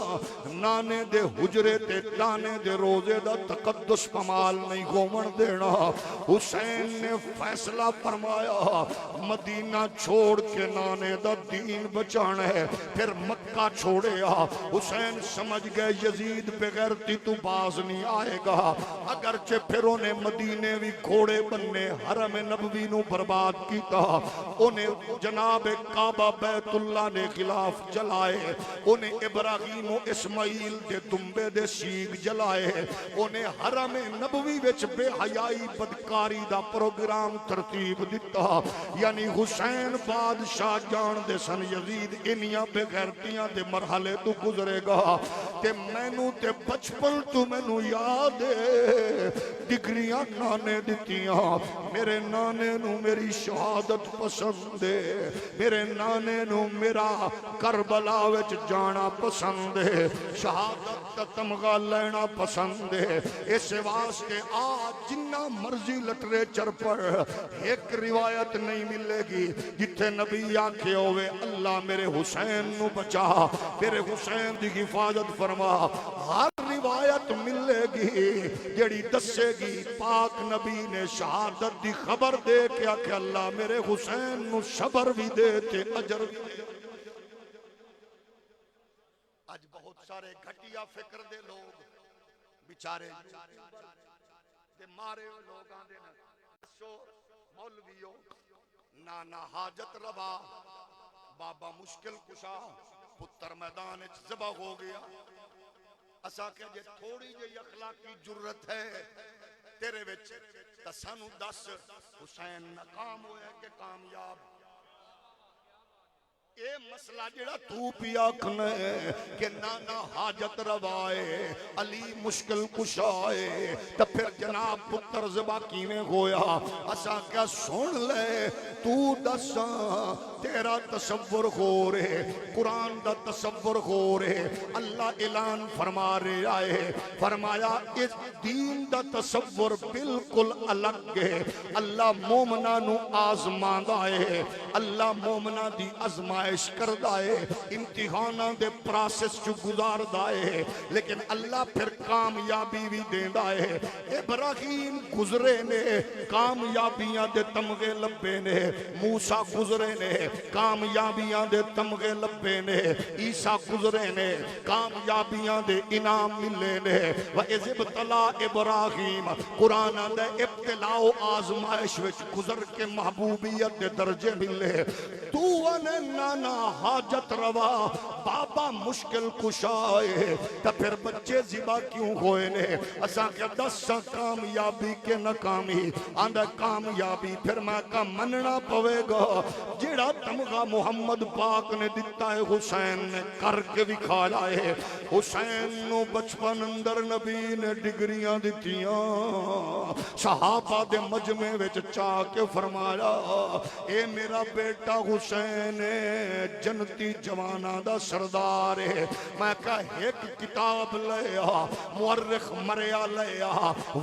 نانے دے حجرے تے دانے دے روزے دا تقدس پمال نہیں گھومن دینا۔ حسین نے فیصلہ فرمایا مدینہ چھوڑ کے نانے دا دین بچانا ہے، پھر مکہ چھوڑیا۔ حسین سمجھ گئے یزید بغیرتی تو باز نہیں آئے گا، اگرچہ پھر انہیں مدینے بھی گھوڑے بننے حرم نبوی نو برباد کیتا، انہیں جناب کعبہ بیت اللہ نے خلاف جلائے، انہیں ابراہیم و اسماعیل دے دمبے دے سیگ جلائے، انہیں حرم نبوی وچ بے حیائی بدکاری دا پروگرام ترتیب دیتا۔ یعنی حسین بادشاہ جان دے سن یزید انیاں بے غیرتیاں دے مرحلے تو گزرے گا، تے مینوں تے بچپن تو مینوں یاد ہے ڈگریاں نانے دیتیاں، میرے نانے نو میری شہادت پسند ہے، میرے نانے نو میرا کربلا وچ جانا پسند ہے، شہادت دا تمغہ لینا پسند ہے۔ اس واسطے آج جنہ مرضی لٹریچر پر ایک روایت نہیں ملے گی جتھے نبی آکھے ہوئے اللہ میرے حسین نو بچا، میرے حسین دی حفاظت فرما۔ ہر روایت ملے گی جڑی دسے گی پاک نبی نے شہادت دی خبر دے کے آکھے اللہ میرے حسین نو صبر بھی دے تے اجر بھی دے۔ آج بہت سارے گھٹیا فکر دے لوگ بیچارے دے مارے لوگ آندے نا سو مولویو نانا حاجت روا بابا مشکل کشا پتر میدان ذبح ہو گیا۔ اسا کہ جے تھوڑی جی اخلاقی جرت ہے تیرے وچ تے سانو دس حسین ناکام ہوئے کہ کامیاب؟ اے مسئلہ جڑا تو پیا کھنے کہ نانا حاجت روائے علی مشکل کشائے تو پھر جناب پتر ذبح کیویں ہویا؟ اسا کیا سن لے تو دساں تیرا تصور ہو رہے، قرآن دا تصور ہو رہے، اللہ اعلان فرما رہے آئے، فرمایا اس دین دا تصور بالکل الگ ہے۔ اللہ مومنہ نو آزمان دائے، اللہ مومنہ دی آزمائش کر دائے، امتحانہ دے پراسس چو گزار دائے، لیکن اللہ پھر کامیابی بھی دے دائے۔ ابراہیم گزرے نے کامیابیاں دے تمغے لبے نے، موسیٰ گزرے نے کامیابیاں دے تمغے لبے نے، عیسیٰ گزرے نے کامیابیاں دے انعام ملے نے۔ وَإِذِ ابْتَلَىٰ إِبْرَاهِيمَ قرآن دے ابتلاء و آزمائش وچ گزر کے محبوبیت دے درجے ملے۔ تو انے نانا حاجت روا بابا مشکل کشائے تا پھر بچے ذبح کیوں ہوئے نے؟ اساں کہ دساں کامیابی کے ناکامی آندہ کامیابی پھر میں کا مننا پوے گا جڑا تمغہ محمد پاک نے دیتا ہے حسین نے کر کے بھی کھا لائے۔ حسین نو بچپن اندر نبی نے ڈگریاں دیتیاں، صحابہ دے مجمع وچ چاہ کے فرمایا اے میرا بیٹا حسین جنتی جوانہ دا سردار ہے۔ میں کہا ایک کتاب لیا، مورخ مریا لیا،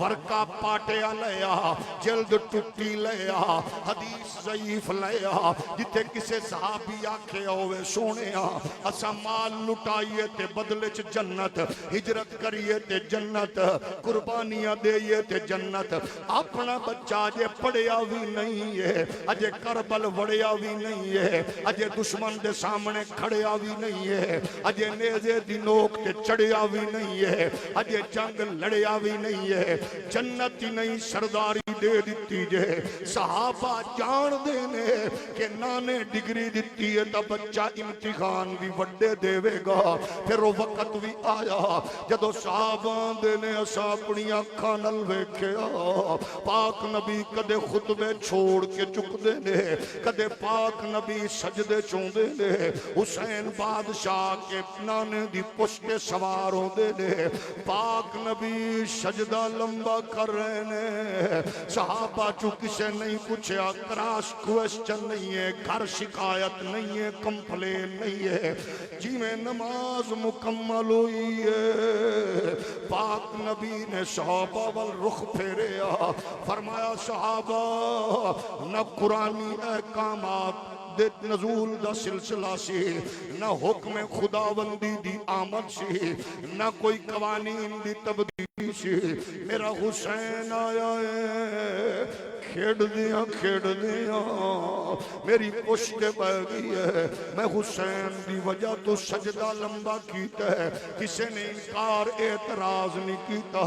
ورکا پاٹیا لیا، جلد ٹوٹی لیا، حدیث ضعیف لیا، جتے کسے صحابی آکھے ہوئے سونیا اسا مال لٹائیے تے بدلے چ جنت، ہجرت کریے تے جنت، قربانیاں دئیے تے جنت۔ اپنا بچہ اجے پڑھیا بھی نہیں ہے، اجے کربل وڑیا بھی نہیں ہے، اجے دشمن دشمن دے سامنے کھڑیا بھی نہیں ہے، اجے نیزے دی نوک تے چڑھیا بھی نہیں ہے، اجے جنگ لڑیا بھی نہیں ہے، جنت ہی نہیں سرداری دے دیتی جے۔ صحابہ جان دینے کہ نانے ڈگری دیتی ہے تا بچہ امتحان بھی وڈے دے گا۔ پھر وہ وقت بھی آیا جدو صحابہ دینے اسا اپنی اکھاں نال ویکھیا، پاک نبی کدے خطبے چھوڑ کے چک دینے، کدے پاک نبی سجدے چون دینے، حسین بادشاہ کے نانے دی پشتے سوار ہو دینے، پاک نبی سجدہ لمبا کر رہے نے۔ صحابہ چو کسے نہیں پوچھا، کراس کویسچن نہیں ہے، گھر شکایت نہیں ہے، کمپلین نہیں ہے، جی میں نماز مکمل ہوئی ہے۔ پاک نبی نے صحابہ والرخ پھیریا، فرمایا صحابہ نہ قرآنی احکامات نزول دا سلسلہ سی، نہ حکم خداوندی دی آمد سی، نہ کوئی قوانین دی تبدیلی سی، میرا حسین آیا ہے، کھیڑ دیاں میری پشت بہ گئی ہے، میں حسین دی وجہ تو سجدہ لمبا کیتا ہے، کسی نے انکار اعتراض نہیں کیتا،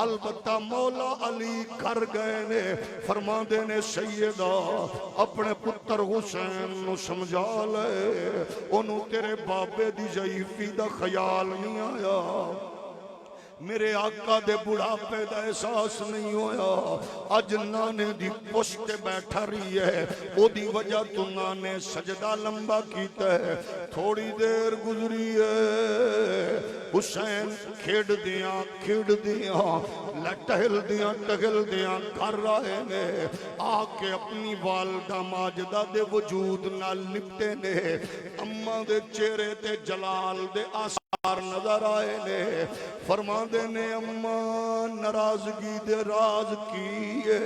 البتہ مولا علی کر گئے نے، فرما دینے سیدہ اپنے پتر حسین نو سمجھا لے، انہوں تیرے بابے دی ضعیفی دا خیال نہیں آیا، میرے آقا دے بڑھاپے دا احساس نہیں ہویا، اج نانے دی پشت بیٹھا رہی ہے، او دی وجہ تو نانے سجدہ لمبا کیتا ہے۔ تھوڑی دیر گزری ہے، حسین کھیڑ دیاں لٹہل دیاں کر رہے نے، آ کے اپنی والدہ ماجدہ دے وجود نہ لپٹے نے، اماں دے چہرے تے جلال دے آثار نظر آئے نے، فرما دینے اماں ناراضگی دے راز کیے،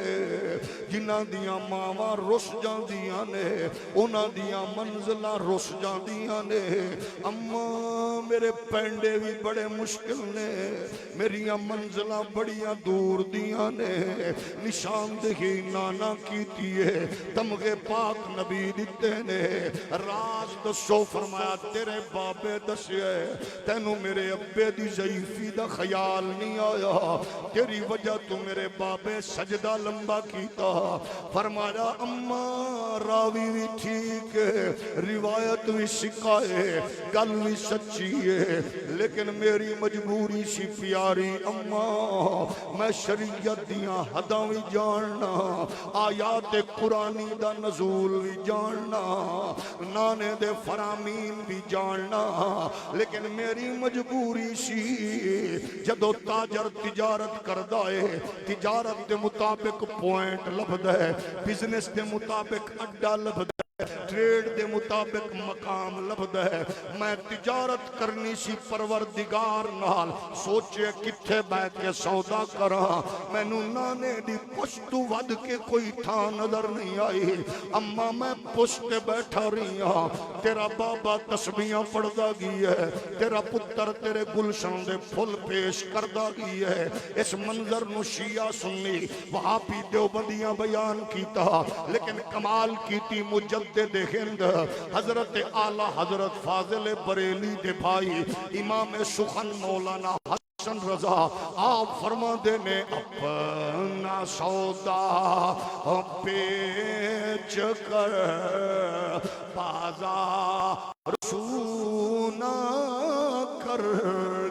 جنہ دیاں ماما رس جاندیاں نے، انہ دیاں منزلہ رس جاندیاں نے، اماں میرے پینڈے بھی بڑے مشکل نے، میریاں منزلہ بڑیاں دور دیاں نے، نشاندہی نانا کیتی ہے، تمغے پاک نبی دیتے نے، راز دسو فرمایا تیرے بابے دسے، تینوں میرے ابے دی ضعیفی دا خیال نہیں آیا، تیری وجہ تو میرے بابے سجدہ لمبا کیتا، فرمایا اماں راوی بھی ٹھیک ہے، روایت بھی سکھائے، گل بھی سچی ہے، لیکن میری مجبوری سی پیاری اماں، میں شریعت دیاں حداں بھی جاننا، آیات قرآنی دا نزول بھی جاننا، نانے دے فرامین بھی جاننا، لیکن میری مجبوری سی، جدو تاجر تجارت کردہ ہے، تجارت دے مطابق پوائنٹ لبد ہے، بزنس دے مطابق اڈا لبد ہے، ٹریڈ دے مطابق مقام لبد ہے، میں تجارت کرنی سی پروردگار نال، سوچے کتھے بیٹھ کے سودا کرا، میں نو نانے دی پشتو ود کے کوئی تھا نظر نہیں آئی، اما میں پشت بیٹھا رہی ہاں، تیرا بابا تسبیحاں پڑھدا گئی ہے، تیرا پتر تیرے گلشن دے پھل پیش کردہ گئی ہے، اس منظر نو شیعہ سنی وہابی دیوبندیاں بیان کیتا، لیکن کمال کیتی مجدد ہند حضرت اعلی حضرت فاضل بریلی دے بھائی امام سخن مولانا حسن رضا، آپ فرما دینے اپنا سودا بیچ کر بازار سونا کر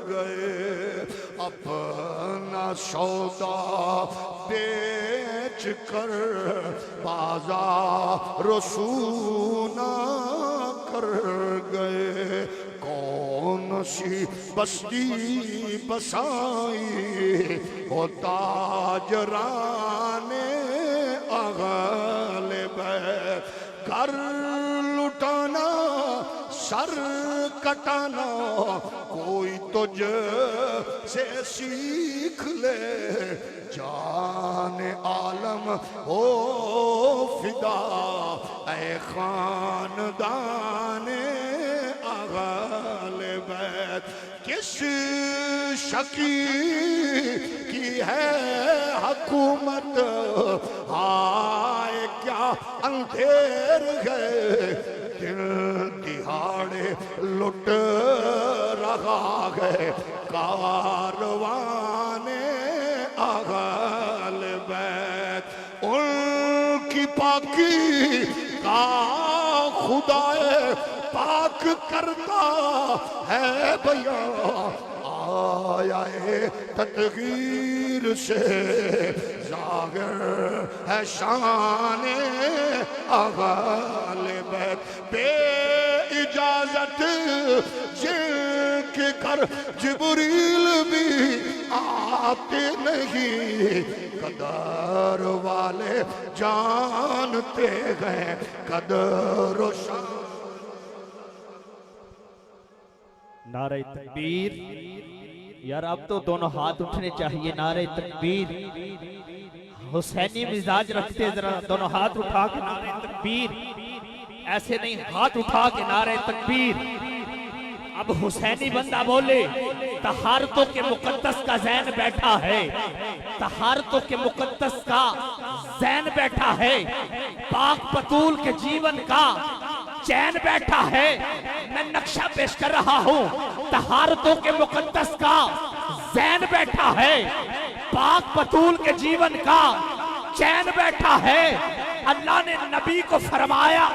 گئے، اپنا سودا بیچ کر بازار سونا کر گئے، کون سی بستی بسائی وہ تاجران غالب ہے، گھر لٹانا سر کٹانا کوئی تجھ سے سیکھ لے، جان عالم ہو فدا اے خاندان اہل بیت، کس شکی کی ہے حکومت، ہائے کیا اندھیر ہے دن دہاڑے لٹ رہا ہے کاروان اہل بیت، ان کی پاکی کا خدا پاک کرتا ہے بیان، آیا تطہیر سے ظاہر ہے شان اہل بیت، بے اجازت جن کے گھر جبریل بھی آتے نہیں، قدر والے جانتے ہیں قدر و شان۔ نعرہ تکبیر، یار اب تو دونوں ہاتھ اٹھنے چاہیے، نعرہ تکبیر، حسینی مزاج رکھتے ذرا دونوں ہاتھ اٹھا کے نعرہ تکبیر، ایسے نہیں ہاتھ اٹھا کے نعرہ تکبیر۔ اب حسینی بندہ بولے طہارتوں کے مقدس کا زین بیٹھا ہے، طہارتوں کے مقدس کا زین بیٹھا ہے، پاک پتول کے جیون کا چین بیٹھا ہے، میں نقشہ پیش کر رہا ہوں، طہارتوں کے مقدس کا زین بیٹھا ہے، پاک پتول کے جیون کا چین بیٹھا ہے۔ اللہ نے نبی کو فرمایا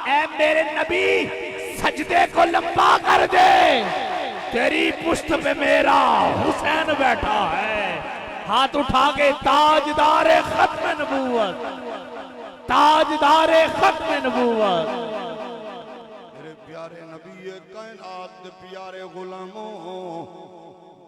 اے میرے نبی سجدے کو لمبا کر دے، تیری پشت پہ میرا حسین بیٹھا ہے۔ ہاتھ اٹھا کے تاجدار ختم نبوت، تاجدار ختم نبوت، پیارے نبی کائنات دے پیارے غلاموں،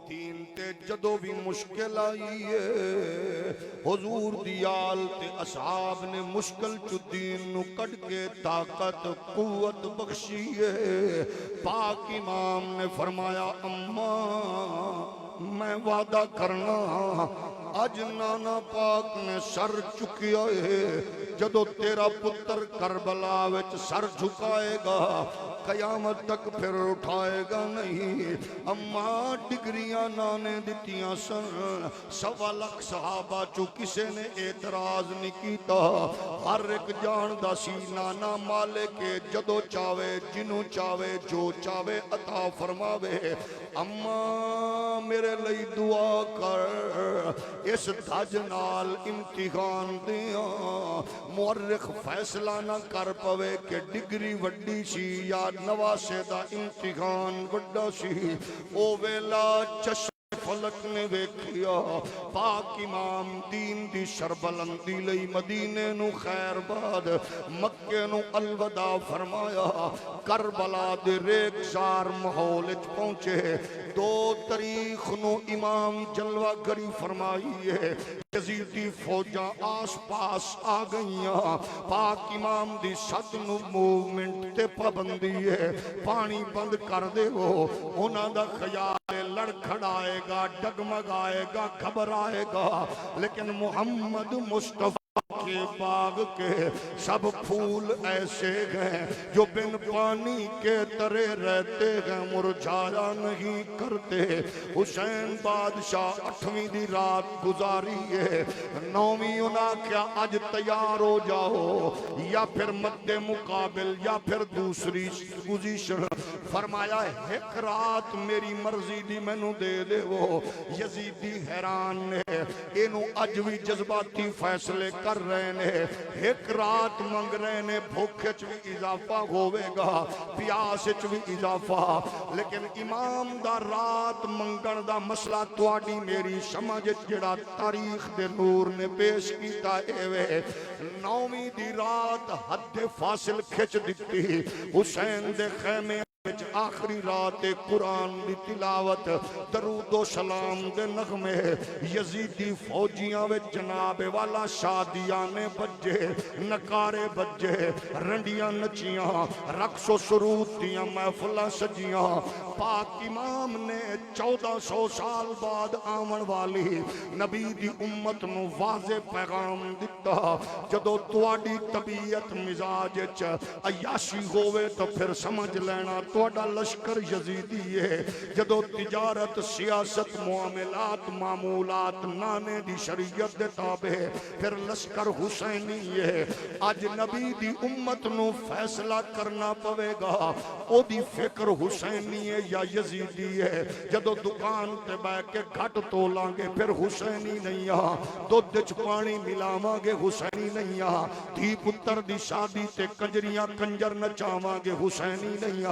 دین تے جدو بھی مشکل آئی ہے، حضور دیال تے اصحاب نے مشکل چو دین نو کٹ کے طاقت قوت بخشی ہے۔ پاک امام نے فرمایا اماں میں وعدہ کرنا اج نانا پاک نے سر چکیا ہے، جدو تیرا پتر کربلا وچ سر جھکائے گا قیامت تک پھر اٹھائے گا نہیں۔ اماں ڈگریاں نانے دتیاں سن، 1.25 لاکھ صحابہ چو کسے نے اعتراض نہیں کیتا، ہر ایک جاندا سی نانا مالک جدو چاہے جنوں چاہے جو چاہے عطا فرماوے۔ اماں میرے لئی دعا کر، اس دھج نال امتحان دیاں، مورخ فیصلہ نہ کر پوے کہ ڈگری وڈی سی یا نواسے دا امتحان وڈا سی۔ او ویلا چشم فلک نے ویکھیا، پاک امام دین دی شربلندی لئی مدینے نو خیر باد مکے نو الوداع فرمایا، کربلا دے ریگزار ماحول وچ پہنچے۔ 2 تاریخ نو امام جلوہ گری فرمائی ہے، یزیدی فوجاں آس پاس آ گئیاں، پاک امام دی صد نو موومنٹ تے پابندی ہے، پانی بند کر دے ہو، انہاں دا خیال لڑکھڑائے گا، ڈگمگائے گا، گھبرائے گا، لیکن محمد مصطفیٰ کے باغ کے سب پھول ایسے گئے جو بن پانی کے ترے رہتے ہیں، مرجھایا نہیں کرتے۔ حسین بادشاہ 8ویں دی رات گزاری ہے، 9ویں انہاں کیا اج تیار ہو جاؤ، یا پھر مد مقابل یا پھر دوسری پوزیشن۔ فرمایا ایک رات میری مرضی دی مینوں دے دے وہ، یزیدی حیران نے اینو اج بھی جذباتی فیصلے کر رہے نے، ایک رات منگ رہے نے، بھوکے بھی اضافہ ہوئے گا، پیاس بھی اضافہ، لیکن امام دا رات منگن دا مسئلہ تواڈی میری سمجھ جڑا تاریخ دے نور نے پیش کیتا ایوے۔ 9ویں دی رات حد فاصل کھچ دتی، حسین دے خیمے آخری رات قرآن دی تلاوت، درود و سلام دے نغمے، یزیدی فوجیاں وچ جناب والا شادیانے بجے، نکارے بجے، رنڈیاں نچیاں، رقص و سرود دیاں محفلاں سجیاں۔ پاک امام نے 1400 سال بعد آمن والی نبی دی امت نو واضح پیغام دیتا، جدو تواڈی طبیعت مزاج عیاشی ہوئے تو پھر سمجھ لینا توڑا لشکر یزیدی ہے جدو تجارت سیاست معاملات معمولات نانے دی شریعت دے تابع پھر لشکر حسینی ہے آج نبی دی امت نو فیصلہ کرنا پوے گا او دی فکر حسینی ہے یا یزیدی ہے جدو دکان تے بے کے گھٹ تولیں گے پھر حسینی نہیں دودھ وچ پانی ملاواں گے حسینی نہیں دھی پتر دی شادی تے کنجریاں کنجر نچاواں گے حسینی نہیں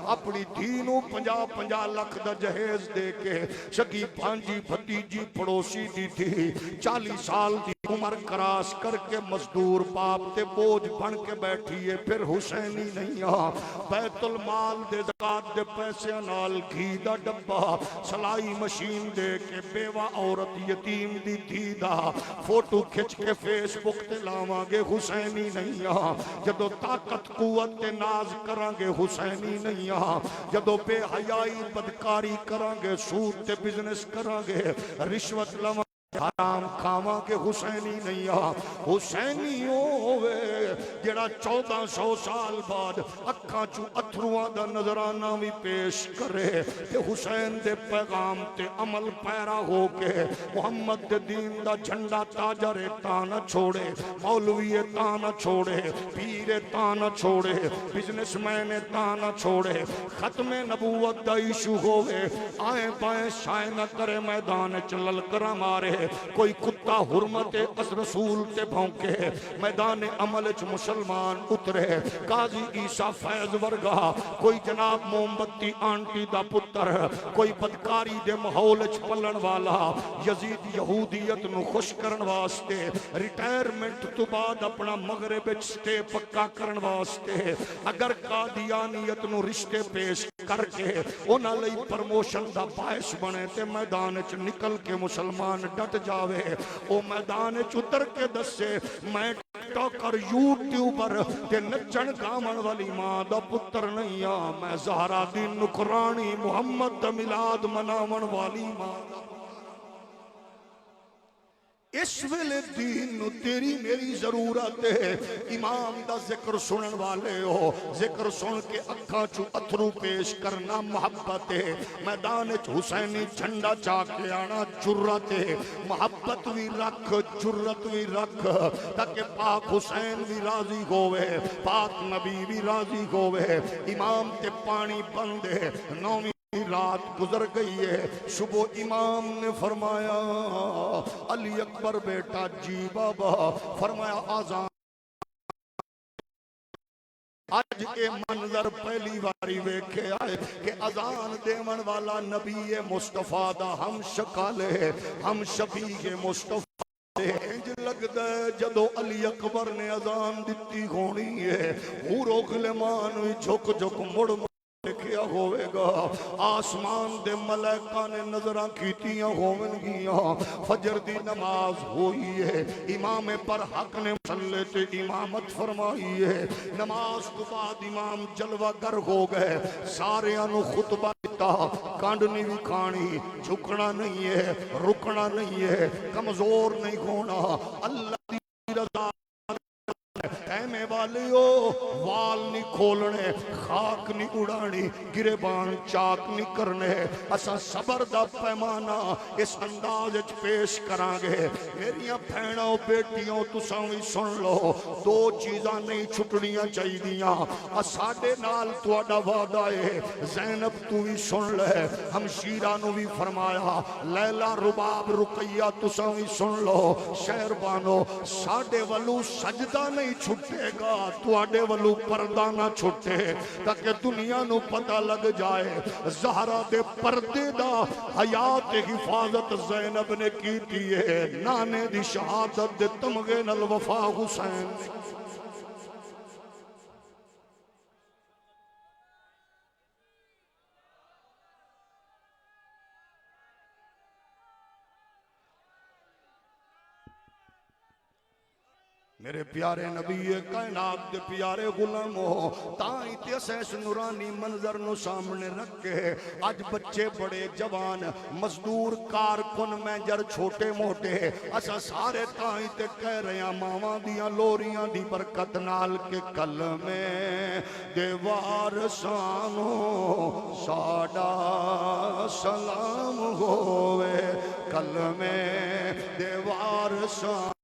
اپنی دھی نو 50 لاکھ دا جہیز دے کے سگی بھانجی بھتیجی پڑوسی دی تھی 40 سال دی عمر کراس کر کے مزدور باپ تے بوجھ بن کے بیٹھی ہے پھر حسینی نہیں بیت المال دے زکات دے پیسے نال گھی دا ڈبا سلائی مشین دے کے بیوہ عورت یتیم دی دھی دا فوٹو کھچ کے فیس بک تے لاواں گے حسینی نہیں جدو طاقت قوت تے ناز کران گے حسینی نہیں جدو بے حیائی بدکاری کران گے سود تے بزنس کران گے رشوت لواں حرام کھاواں کے حسینی نہیں حسینی ہوئے جڑا 1400 سال بعد اکھاں چو اتھرواں دا نظرانہ بھی پیش کرے کہ حسین دے پیغام تے عمل پیرا ہو کے محمد دے دین دا جھنڈا تاجر تانا چھوڑے مولوی تانا چھوڑے پیر تانا چھوڑے بزنس مین تانا چھوڑے ختم نبوت دا ایشو ہوئے آئیں بائیں شائیں نہ کرے میدان چلل کرا مارے کوئی کتا حرمت اس رسول تے بھونکے میدان عمل چ مسلمان اترے قاضی عیسیٰ فیض ورگا کوئی جناب مومبتی آنٹی دا پتر کوئی بدکاری دے ماحول چ پلن والا یزید یہودیت نو خوش کرن واسطے ریٹائرمنٹ تو بعد اپنا مغرب وچ سٹے پکا کرن واسطے اگر قادیانیت نو رشتے پیش کر کے انہاں لئی پرموشن دا باعث بنے تے میدان چ نکل کے مسلمان ڈٹ جاوے او میدان چتر کے دسے میں ٹاکر یوٹیوبر تے نچن گامن والی ماں دا پتر نہیں میں زہرا دی نکرانی محمد دا ملاد مناون والی ماں دا اس ویلے دین نو تیری میری ضرورت ہے امام دا ذکر سنن والے ہو ذکر سن کے اکھاں چو اتھرو پیش کرنا محبت ہے میدان چ حسینی جھنڈا چا کے آنا جرت ہے محبت بھی رکھ جرت بھی رکھ تاکہ پاک حسین بھی راضی ہوئے پاک نبی بھی راضی ہوئے امام تے پانی بندے نومی رات گزر گئی ہے صبح امام نے فرمایا علی اکبر بیٹا جی بابا فرمایا آزان آج کے منظر پہلی باری ویکھے آئے کہ اذان دیون والا نبی مصطفیٰ دا ہم شکال ہے ہم شفیع مصطفیٰ انج لگدا ہے جدو علی اکبر نے اذان دیتی ہونی ہے حورو غلمان جھک جھک مڑ لکھیا ہوئے گا آسمان دے ملائکہ نے نظرہ کیتیاں ہوئن گیاں فجر دی نماز ہوئی ہے امام پر حق نے مسلے تے امامت فرمائی ہے نماز تو بعد امام جلوہ گر ہو گئے سارے انو خطبہ دیتا کانڈنی بھی کھانی جھکنا نہیں ہے رکنا نہیں ہے کمزور نہیں ہونا اللہ دی رضا ایمے والیو وال نہیں کھولنے خاک نہیں اڑانی گریبان چاک نہیں کرنے اسا صبر دا پیمانہ اس انداز اچ پیش کرانگے میریاں پھیناؤ بیٹیوں تو ساوی سن لو دو چیزاں نہیں چھٹنیاں چاہی دیاں اساڑے نال تو اڈا وعدہ ہے زینب تو بھی سن لے ہم شیرانو بھی فرمایا لیلہ رباب رقیہ تو ساوی سن لو شہر بانو ساڑے والو سجدہ نہیں چھٹے گا تو آڈے والو پردہ نہ چھٹے تاکہ دنیا نو پتہ لگ جائے زہرہ دے پردے دا حیات حفاظت زینب نے کی دیئے نانے دی شہادت دے تمغے نل وفا حسین میرے پیارے نبی کائنات دے پیارے غلامو تائیں تے اس نورانی منظر نو سامنے رکھے اج بچے بڑے جوان مزدور کارکن مینجر چھوٹے موٹے اسا سارے تائیں تے کہہ رہے ہیں ماواں دیاں لوریاں دی برکت نال کے کلمے دے وارثانو ساڈا سلام ہووے کلمے دے وارثانو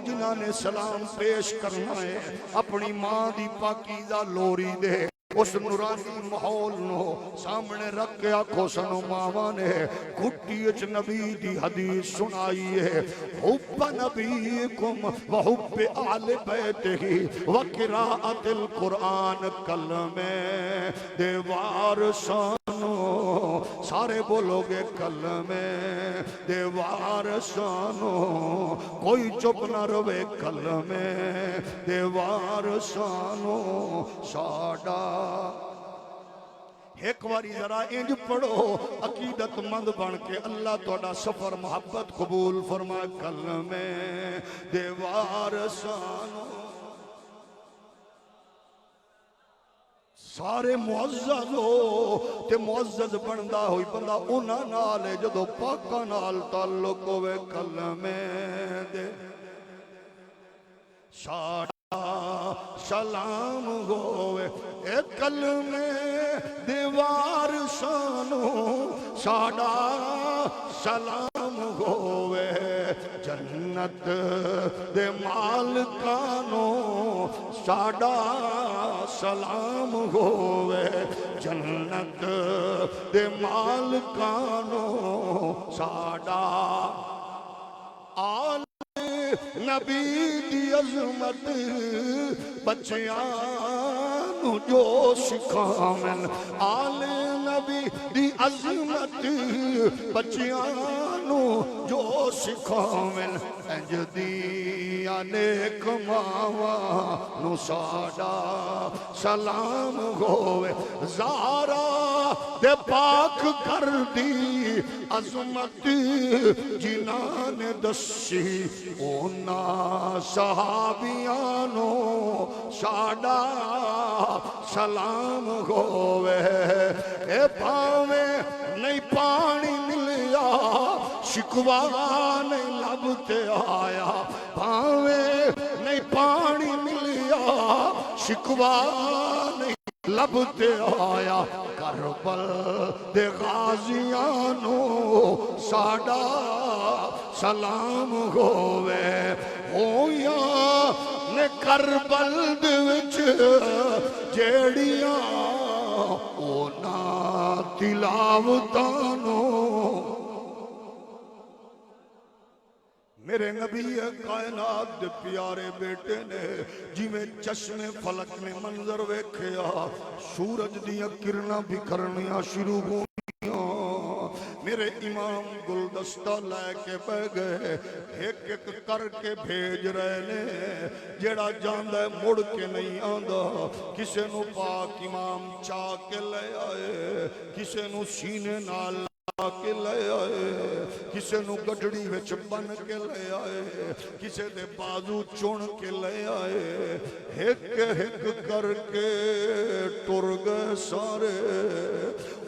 جنہاں نے سلام پیش کرنا ہے اپنی ماں دی پاکیزہ لوری دے اس نورانی محول نو سامنے رکھ کے آنکھوں سنو ماما نے گھٹی اچ نبی دی حدیث سنائی ہے حب نبیکم و حب آل بیتہی و قراءت القرآن کلمے دیوار سانو سارے بولو گے کلمے دیوار سانو کوئی چپ نہ روے کلمے دیوار سانو ساڈا ایک باری ذرا انج پڑھو عقیدت مند بن کے اللہ تہاڈا سفر محبت قبول فرمائے کلمے دیوار سانو سارے معزز ہو تے معزز بندا ہوئی بندہ انہاں نال ہے جدوں پاکاں نال تعلق ہوے کلمے دے ساڈا سلام ہوے اے کلمے دیوار سانو ساڈا سلام ہوے جنت دے مالکانو ساڈا سلام ہوے جنت دے مالکانو ساڈا آل نبی دی عظمت بچیاں نو جو سکھاون آل نبی دی عظمت بچیاں نو جو سکھاون انج دیاں نیک ماواں نو ساڈا سلام ہوے زہرا دے پاک کر دی عظمت جنہاں نے دسی اونا صحابیاں نو ساڈا سلام ہوے اے پاویں نہیں پانی ملیا شکوا نہیں لب تے آیا پاویں نہیں پانی ملیا شکوا نہیں لب تے آیا کربل دے غازیاں نو ساڈا سلام ہوے ہویاں نے کربل دے وچ جیڑیاں اونا تلاوتاں نو میرے نبی کائنات دے پیارے بیٹے نے جی میں چشمے فلک میں منظر ویکھیا سورج دیاں کرنا بکھرنیاں شروع ہوئیاں میرے امام گلدستہ لے کے بہ گئے ایک ایک کر کے بھیج رہے نے جیڑا جاندہ مڑ کے نہیں آندہ کسے نو پاک امام چاہ کے لے آئے کسے نو سینے نال کے لے آئے کسے نو گڈڑی وچ بن کے لے آئے کسے دے بازو چون کے لے آئے ایک ایک کر کے ٹر گئے سارے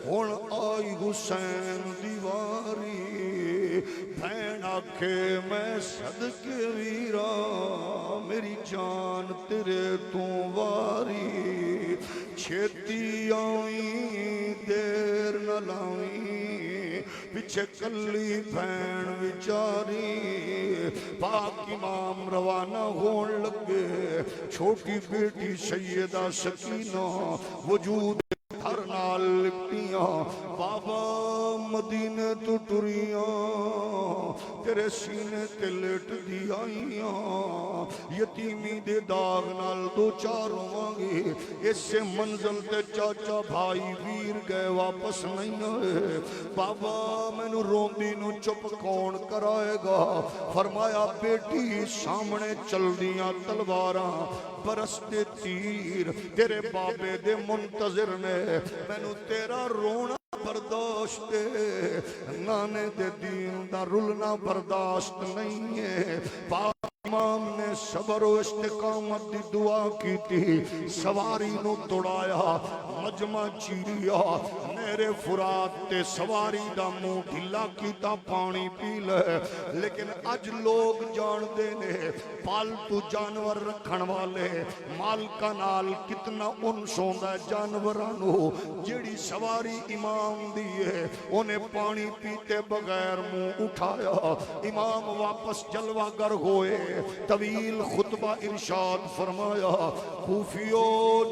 ہن آئی حسین دیواری بھین آکھے میں صدقے ویرا میری جان تیرے تو واری چھیتی آئیں دیر نہ لاؤیں پیچھے کلی بھین وچاری پاک امام روانہ ہون لگے چھوٹی بیٹی سیدہ سکینہ وجود ہر نال لکھتیاں بابا مدینے تو ٹریاں تیرے سینے تے لیٹ دی آئیاں یتیمی دے داغ نال دو چار ہوانگی اس سے منزل تے چاچا بھائی ویر گئے واپس نہیں آئے بابا میں نو روندی نو چپ کون کرائے گا فرمایا بیٹی سامنے چل دیاں تلواراں برستے تیر تیرے بابے دے منتظر نے میں نو تیرا رونا برداشت نانے دے دین دا رلنا برداشت نہیں ہے پاک امام نے صبر و استقامت دی دعا کی تھی، سواری نو توڑایا، مجمع چیریا، نہر فرات تے سواری دا منہ ڈھلا کیتا پانی پی لے۔ لیکن اج لوگ جان دے نے پالتو جانور رکھن والے مالکا نال کتنا انس ہوندا ہے جانورانو، جیڑی سواری امام دی ہے انہیں پانی پیتے بغیر منہ اٹھایا۔ امام واپس جلوہ گر ہوئے، طویل خطبہ ارشاد فرمایا، خوفیو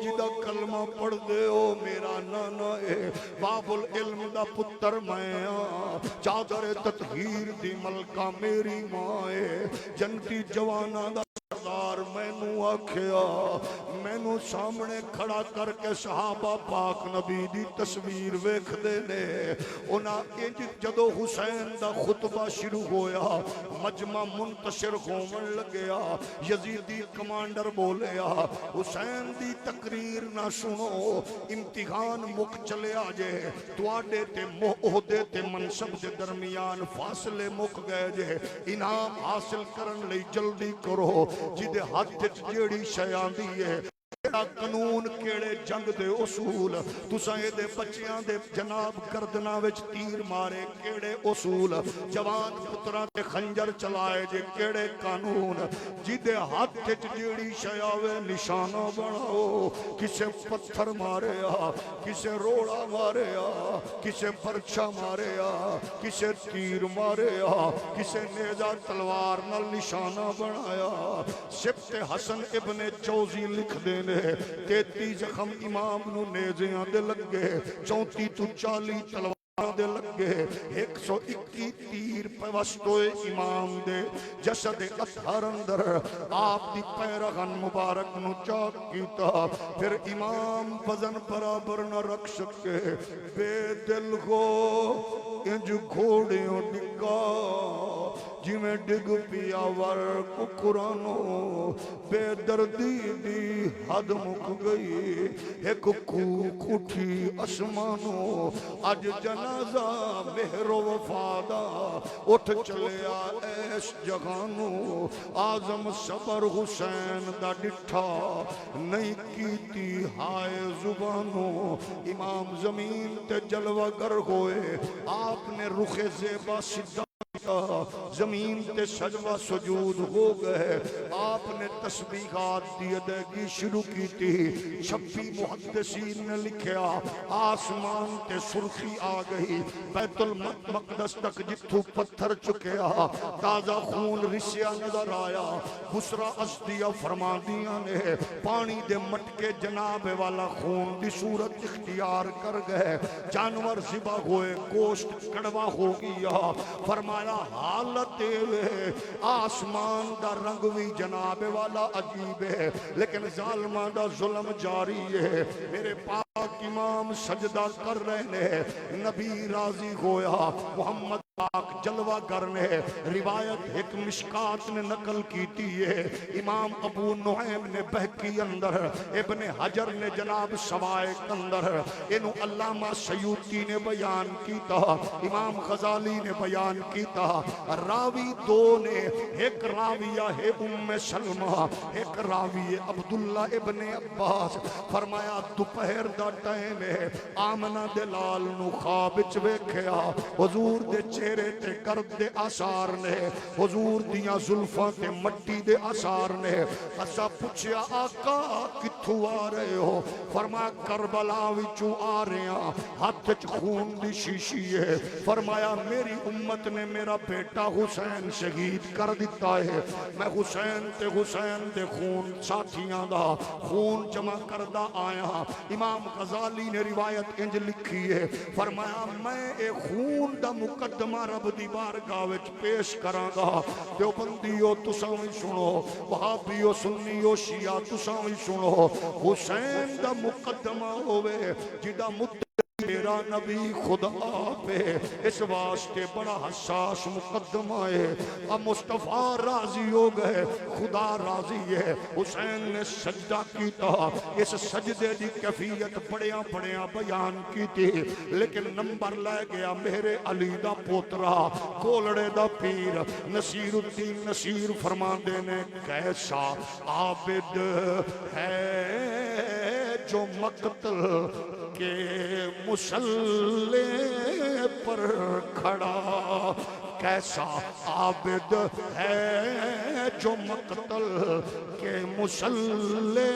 جدہ کلمہ پڑھ دے ہو میرا نانا ہے، باب العلم دا پتر میں چادر تطہیر دی ملکہ میری ماں ہے، جنتی جوانا دا سردار مینو آکھیا، مینو سامنے کھڑا کر کے صحابہ پاک نبی دی تصویر ویکھ دے نے۔ انہاں انج جدو حسین دا خطبہ شروع ہویا، مجمع منتشر ہومن لگیا، یزیدی کمانڈر بولیا، حسین دی تقریر نہ سنو، امتحان مک چلے آجے، تواڈے تے عہدے تے منصب دے درمیان فاصلے مک گئے جے، انعام حاصل کرن لئی جلدی کرو، جدے ہاتھ جیڑی شیاں دیئے، کیڑا قانون کیڑے جنگ دے اصول، تساں دے بچیاں دے جناب گردنا وچ تیر مارے کیڑے اصول، جوان پتران تے خنجر چلائے جے کیڑے قانون، جدے ہاتھ جیڑی شیاوے نشانہ بناؤ، کسے پتھر مارے کسے روڑا مارے کسے پرچہ مارے کسے تیر مارے کسے نیزہ تلوار نال نشانہ بنایا۔ سبت حسن ابن جوزی لکھ دینے 33 زخم امام نو نیزیاں دے لگے، 34 تو 40 تلوار دے لگے، 121 تیر پیوستوئے امام دے جسد اطہر اندر آپ دی پیرغن مبارک نو چاک کیتا۔ پھر امام وزن برابر نہ رکھ سکے، بے دل کو انج گھوڑیوں ڈگا جی میں ڈگ پیا ور ککرانو، بے دردی دی حد مک گئی، ایک کوک اٹھی اسمانو، اج جنازہ مہر و وفادہ اٹھ چلیا ایس جگانو، آزم صبر حسین دا ڈٹھا نہیں کیتی ہائے زبانو۔ امام زمین تے جلوہ گر ہوئے، آپ نے رخ زیبا سدھا زمین تے سجوہ سجود ہو گئے، آپ نے تسبیحات دی ادائیگی شروع کی تھی۔ 26 محدثین نے لکھیا، آسمان تے سرخی آ گئی، بیت المقدس تک جتھو پتھر چکیا، تازہ خون رسیا نظر آیا، بسرا ازدیہ فرما دیا نے پانی دے مٹکے جناب والا خون دی صورت اختیار کر گئے، جانور ذبح ہوئے، گوشت کڑوا ہو گیا، فرمایا حالت آسمان دا رنگ بھی جناب والا عجیب ہے، لیکن ظالمہ دا ظلم جاری ہے۔ میرے پاک امام سجدہ کر رہے ہیں، نبی راضی ہویا، محمد پاک جلوہ گر نے روایت ایک مشکات نے نقل کیتی ہے، امام ابو نعیم نے بہکی اندر، ابن حجر نے جناب سوائق اندر، انہوں علامہ سیوطی نے بیان کیتا، امام غزالی نے بیان کیتا، راوی دو نے، ایک راویہ ہے ام سلمہ، ایک راوی عبداللہ ابن عباس، فرمایا دوپہر دا ٹائم ہے، آمنہ دلال نو خوابچ ویکھیا، حضور دے چہرے تے گرد دے آثار نے، حضور دیاں زلفاں تے مٹی دے آثار نے، اسا پوچھیا آقا کتھو آ رہے ہو؟ فرمایا کربلا وچوں آ رہے ہیں، ہاتھ وچ خون دی شیشی ہے، فرمایا میری امت نے میرا بیٹا حسین شہید کر دیتا ہے، میں حسین دے خون ساتھیاں دا خون جمع کردہ آیا۔ امام غزالی نے روایت انج لکھی ہے، فرمایا میں اے خون دا مقدمہ رب دی بارگاہ وچ پیش کراں گا، دیوبندیو تساں وی سنو، وہابیو سنیو شیعہ تساں وی سنو، حسین دا مقدمہ ہوئے جدا مدعی میرا میرا نبی خدا پہ اس واسطے بڑا حساس مقدمہ ہے. اب مصطفیٰ راضی ہو گئے, خدا راضی ہے. حسین نے سجدہ کیتا, اس سجدے دی کیفیت بڑیاں بڑیاں بیان کی تھی, لیکن نمبر لے گیا میرے علی دا پوترا کولڑے دا پیر نصیر الدین نصیر فرماندے نے کیسا عابد ہے جو مقتل کے مصلے پر کھڑا, کیسا عابد ہے جو مقتل کے مصلے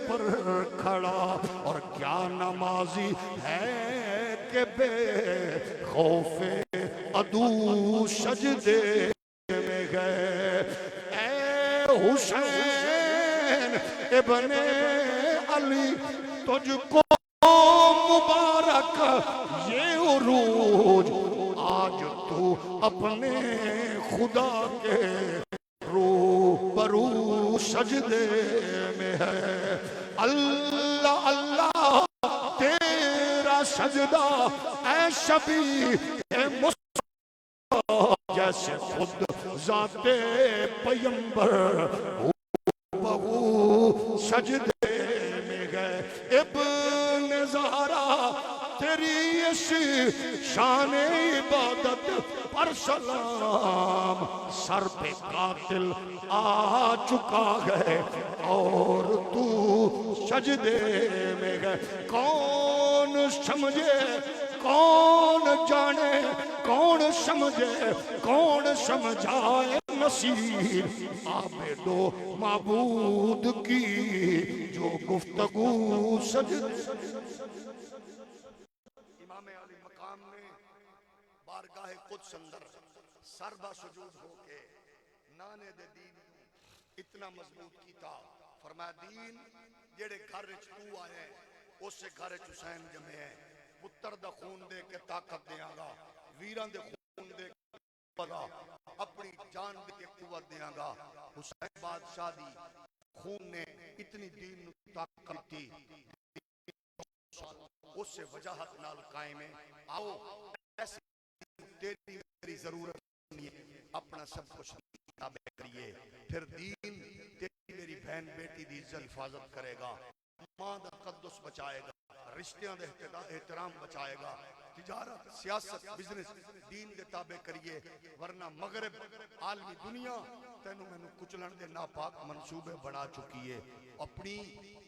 پر کھڑا, اور کیا نمازی ہے کہ بے خوف عدو سجدے میں گئے. اے حسین ابن علی تجھ کو مبارک یہ عروج, آج تو اپنے خدا کے روبرو سجدے میں ہے. اللہ اللہ تیرا سجدہ اے شبیہ مصطفیٰ جیسے خود ذات پیمبر بہو سجدے میں گئے. ابن زہرا تیری اس شان عبادت پر سلام, سر پہ قاتل آ چکا ہے اور تو سجدے میں گئے. کون سمجھے کون جانے کون سمجھے کون سمجھائے نصیر عابد و معبود کی جو گفتگو سجدے. امام علی مقام میں بارگاہ قدس اندر سربا سجود ہو کے نانے دے دین اتنا مضبوط کیتا. فرمایا دین جڑے گھر وچ تو آئے اس سے گھر وچ حسین جمے ہیں, پتر دا خون دے کے طاقت دیاں گا, ویران دے خون دے کے گا, اپنی جان دے کے قوت دیاں گا. حسین بادشاہ دی خون نے اتنی دین نو طاقت دی, اس سے وجاہت نال قائم ہے. آؤ ایسی تیری میری ضرورت نہیں ہے, اپنا سب کچھ تابع کریے, پھر دین تیری میری بہن بیٹی دی عزت حفاظت کرے گا, ماں دا تقدس بچائے گا, رشتیاں دے احترام بچائے گا. تجارت سیاست بزنس دین دے تابع کریے, ورنہ مغرب عالمی دنیا تینوں میں کچلن دے ناپاک منصوبے بنا چکی ہے. اپنی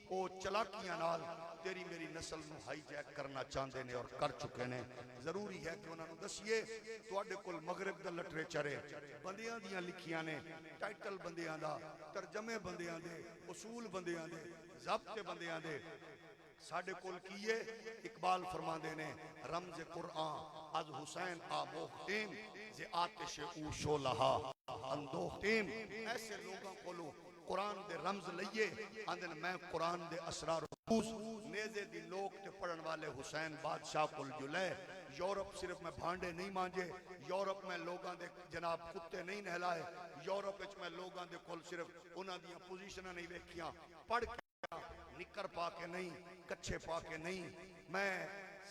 او چلاکیاں نال تیری میری نسل نو ہائی جیک کرنا چاہتے ہیں اور کر چکے ہیں. ضروری ہے کہ انہوں نے دسیے تواڈے کول مغرب دا لٹریچر ہے, بندیاں دیاں لکھیاں نے, ٹائٹل بندیاں دا, ترجمے بندیاں دے, اصول بندیاں دے, ضابطے بندیاں دے. ساڑھے کول کیے اقبال فرماندے نے رمز قرآن از حسین آموختیم زی آتش او شولہا اندوختیم. ایسے لوگوں کولو قرآن دے رمز لئیے اندن میں قرآن دے اسرار روز نیزے دی لوگ تے پڑھن والے حسین بادشاہ کل جلے. یورپ صرف میں بھانڈے نہیں مانجے, یورپ میں لوگاں دے جناب کتے نہیں نہلائے, یورپ اچ میں لوگاں دے کل صرف انہاں دیاں پوزیشنہ نہیں ویکھیاں, پڑھ کے نکر پا کے نہیں, کچھے پا کے نہیں, میں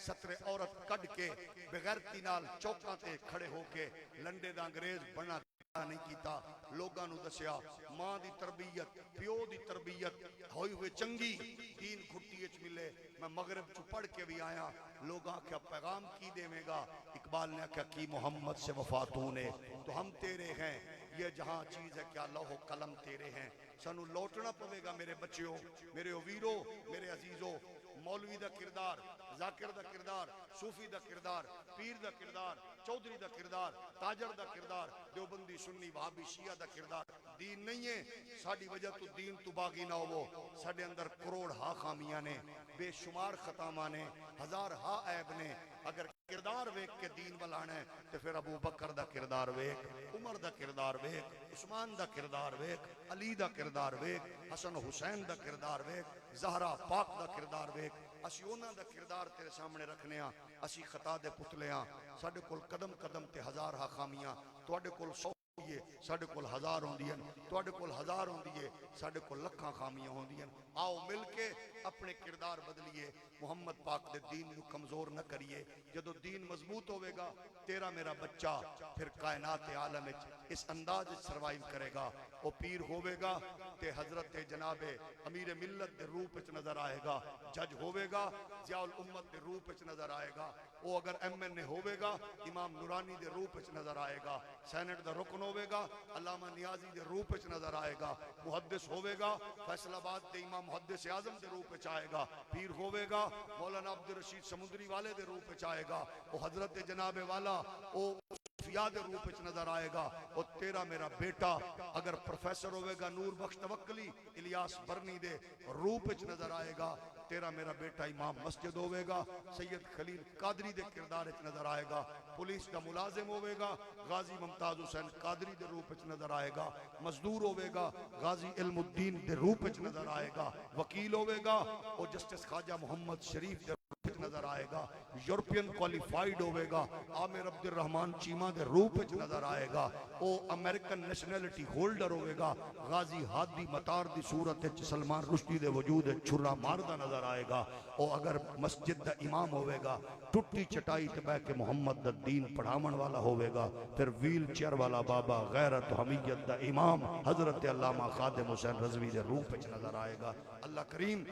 سترے عورت کڈ کے بغیرتی نال چوکاں تے کھڑے ہو کے لنڈے دا انگریز بنا نہیں کیتا. لوگاں نو دسیا ماں دی تربیت پیو دی تربیت ہوئی ہوئے چنگی دین گھٹی اچ ملے. میں مغرب چو پڑھ کے بھی آیا, لوگاں کیا پیغام کی دے میں گا. اقبال نے کہا کی محمد سے وفا تو نے, تو ہم تیرے ہیں, یہ جہاں چیز ہے کیا لوح و قلم تیرے ہیں. سانو لوٹنا پوے گا میرے بچیوں, میرے ویرو, میرے عزیزو. مولوی دا کردار, ذاکر دا کردار, صوفی دا کردار, پیر دا کردار, چودھری دا کردار, تاجر دا کردار, دیوبندی سنی وہابی شیعہ دا کردار دین نہیں ہے. ساڑی وجہ تو دین تو باغی نہ ہو, ساڑے اندر کروڑ ہا خامیاں نے, بے شمار خطامہ نے, ہزار ہا عیب نے. اگر کردار ویک کے دین والانا ہے تو پھر ابو بکر دا کردار ویک, عمر دا کردار ویک, عثمان دا کردار ویک, علی دا کردار ویک, حسن حسین دا کردار ویک, زہرا پاک دا کردار ویک. اسی اونا دا کردار تیرے سامنے رکھنے ہاں, اسی خطا دے پتلے ہاں. ساڑے کول قدم قدم تے ہزار ہا خامیاں, تو اڈے کول سو ہے ساڈے کول ہزار ہوندیاں تواڈے کول ہزار ہوندی ہے ساڈے کول لکھاں خامیاں ہوندیاں آؤ مل کے اپنے کردار بدلیے محمد پاک دے دین نو کمزور نہ کریے جدو دین مضبوط ہوے گا تیرا میرا بچہ پھر کائنات عالم اس انداز سروائیو کرے گا وہ پیر ہوے گا تے حضرت جناب امیر ملت دے روپ وچ نظر آئے گا جج ہوے گا ضیاء الامت دے روپ وچ نظر آئے گا وہ اگر ایم این اے ہوے گا امام نورانی دے روپ وچ نظر آئے گا سینٹ دا رکن ہوے گا علامہ نیازی دے روپ وچ نظر آئے گا محدث ہوے گا فیصل آباد دے امام محدث اعظم دے روپ وچ آئے گا پیر ہوے گا مولانا عبد الرشید سمندری والے دے روپ وچ آئے گا وہ حضرت جناب والا وہ صوفیاء دے روپ وچ نظر آئے گا اور تیرا میرا بیٹا اگر پروفیسر ہوے گا نور بخش توکلی الیاس برنی دے روپ وچ نظر آئے گا تیرا میرا بیٹا امام مسجد ہوے گا سید خلیل قادری دے کردار وچ نظر آئے گا پولیس دا ملازم ہوے گا غازی ممتاز حسین قادری دے روپ وچ نظر آئے گا مزدور ہوے گا غازی علم الدین دے روپ وچ نظر آئے گا وکیل ہوے گا اور جسٹس خواجہ محمد شریف دے نظر آئے گا یورپین کوالیفائیڈ ہوئے گا عامر عبد الرحمن چیمہ دے روپ وچ نظر آئے گا او امریکن نیشنلٹی ہولڈر ہوئے گا غازی ہادی مطار دی صورت سلمان رشدی دے وجود چھرا ماردہ نظر آئے گا او اگر مسجد دا امام ہوئے گا ٹوٹی چٹائی تبہ کے محمد دا دین پڑھامن والا ہوئے گا پھر ویل چیئر والا بابا غیرت حمیت دا امام حضرت علامہ خادم حسین رضوی دے روپ وچ نظر آئے گا اللہ کریم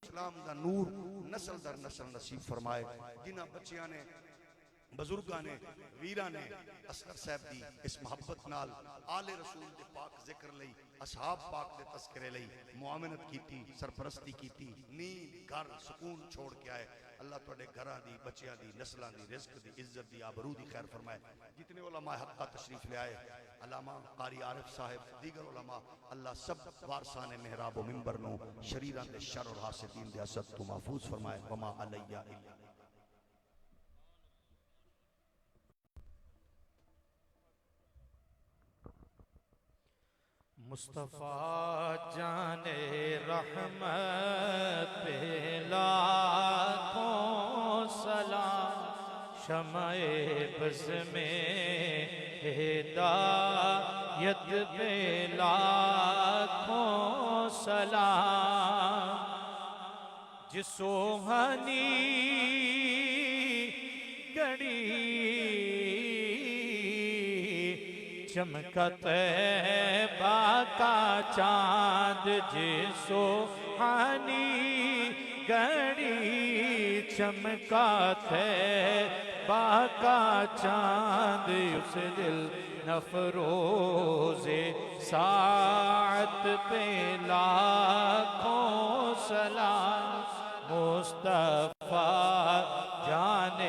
اسلام دا نور نسل در نسل نصیب فرمائے جنہ بچیاں نے بزرگاں نے ویراں نے اصغر صاحب دی اس محبت نال آل رسول دے پاک ذکر لئی اصحاب پاک دے تذکرے لئی معاونت کیتی سرپرستی کیتی نیند گھر سکون چھوڑ کے آئے اللہ تواڈے گھراں دی بچیاں دی نسلاں دی رزق دی عزت دی آبرو دی خیر فرمائے جتنے علماء حق کا تشریف لے آئے علامہ قاری عارف صاحب دیگر علماء اللہ سب وارثان محراب و منبر نو شریراں دے شر اور حاسدین دے حسد تو محفوظ فرمائے وما علیہ الا مصطفیٰ جان رحمت پہ لاکھوں سلام شمع بز میں ہدایت پہ لاکھوں سلام جس سوہنی گھڑی چمکا طیبہ کا چاند جس سوہنی گھڑی چمکا طیبہ کا چاند اس دل نفروز ساعت پہ لاکھوں سلام مصطفیٰ جان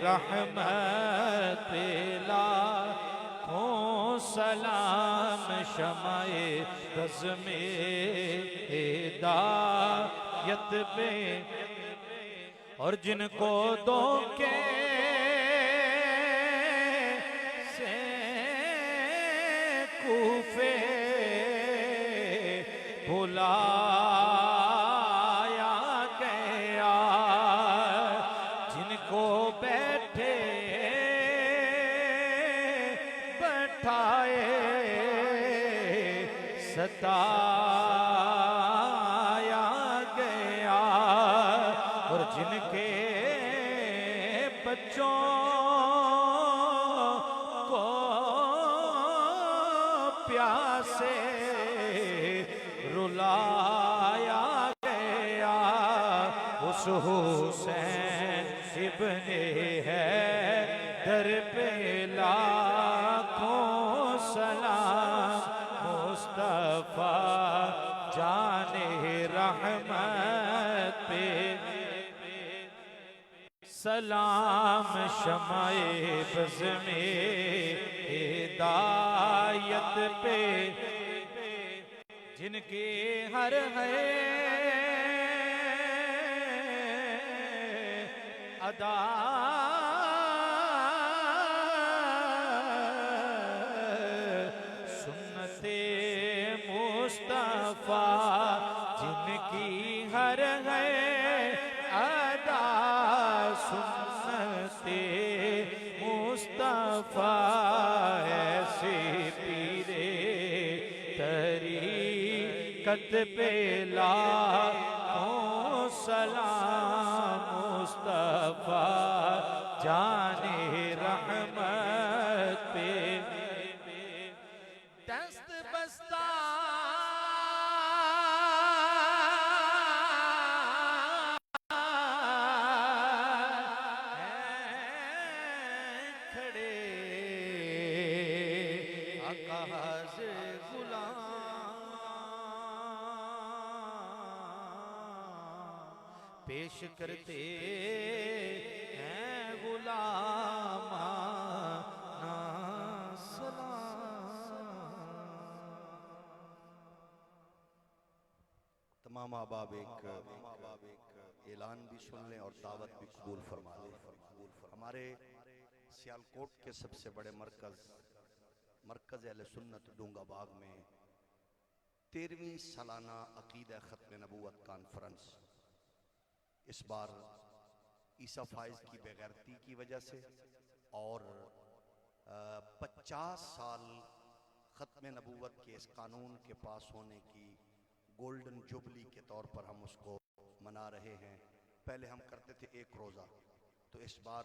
رحمت پہ لاکھوں سلام شمع بز میں ہدایت پہ اور جن کو دھوکے سے کوفے بھلایا گیا جن کو بیٹھے بٹھائے ستایا گیا اور جن کے بچوں کو پیاسے رلایا گیا اس حسین ابن حیدر پہ لاکھوں سلام مصطفیٰ جان رحمت پہ سلام شمع بز میں ہدایت پہ جن کے ہر ہے ادا سنت مصطفیٰ جن کی ہر ہے ادا سنت مصطفیٰ ایسے پی طریقت پہ لاکھوں سلام مصطفیٰ جان رحمت پہ دست بستہ پیش کرتے ہیں غلامانا سلام۔ تمام احباب ایک اعلان بھی سن لیں اور دعوت بھی قبول فرما لیں۔ ہمارے سیالکوٹ کے سب سے بڑے مرکز اہل سنت ڈونگا باغ میں 13ویں سالانہ عقیدہ ختم نبوت کانفرنس اس بار عیسیٰ فائز کی بغیرتی کی وجہ سے اور 50 سال ختم نبوت کے اس قانون کے پاس ہونے کی گولڈن جوبلی کے طور پر ہم اس کو منا رہے ہیں۔ پہلے ہم کرتے تھے 1 روزہ، تو اس بار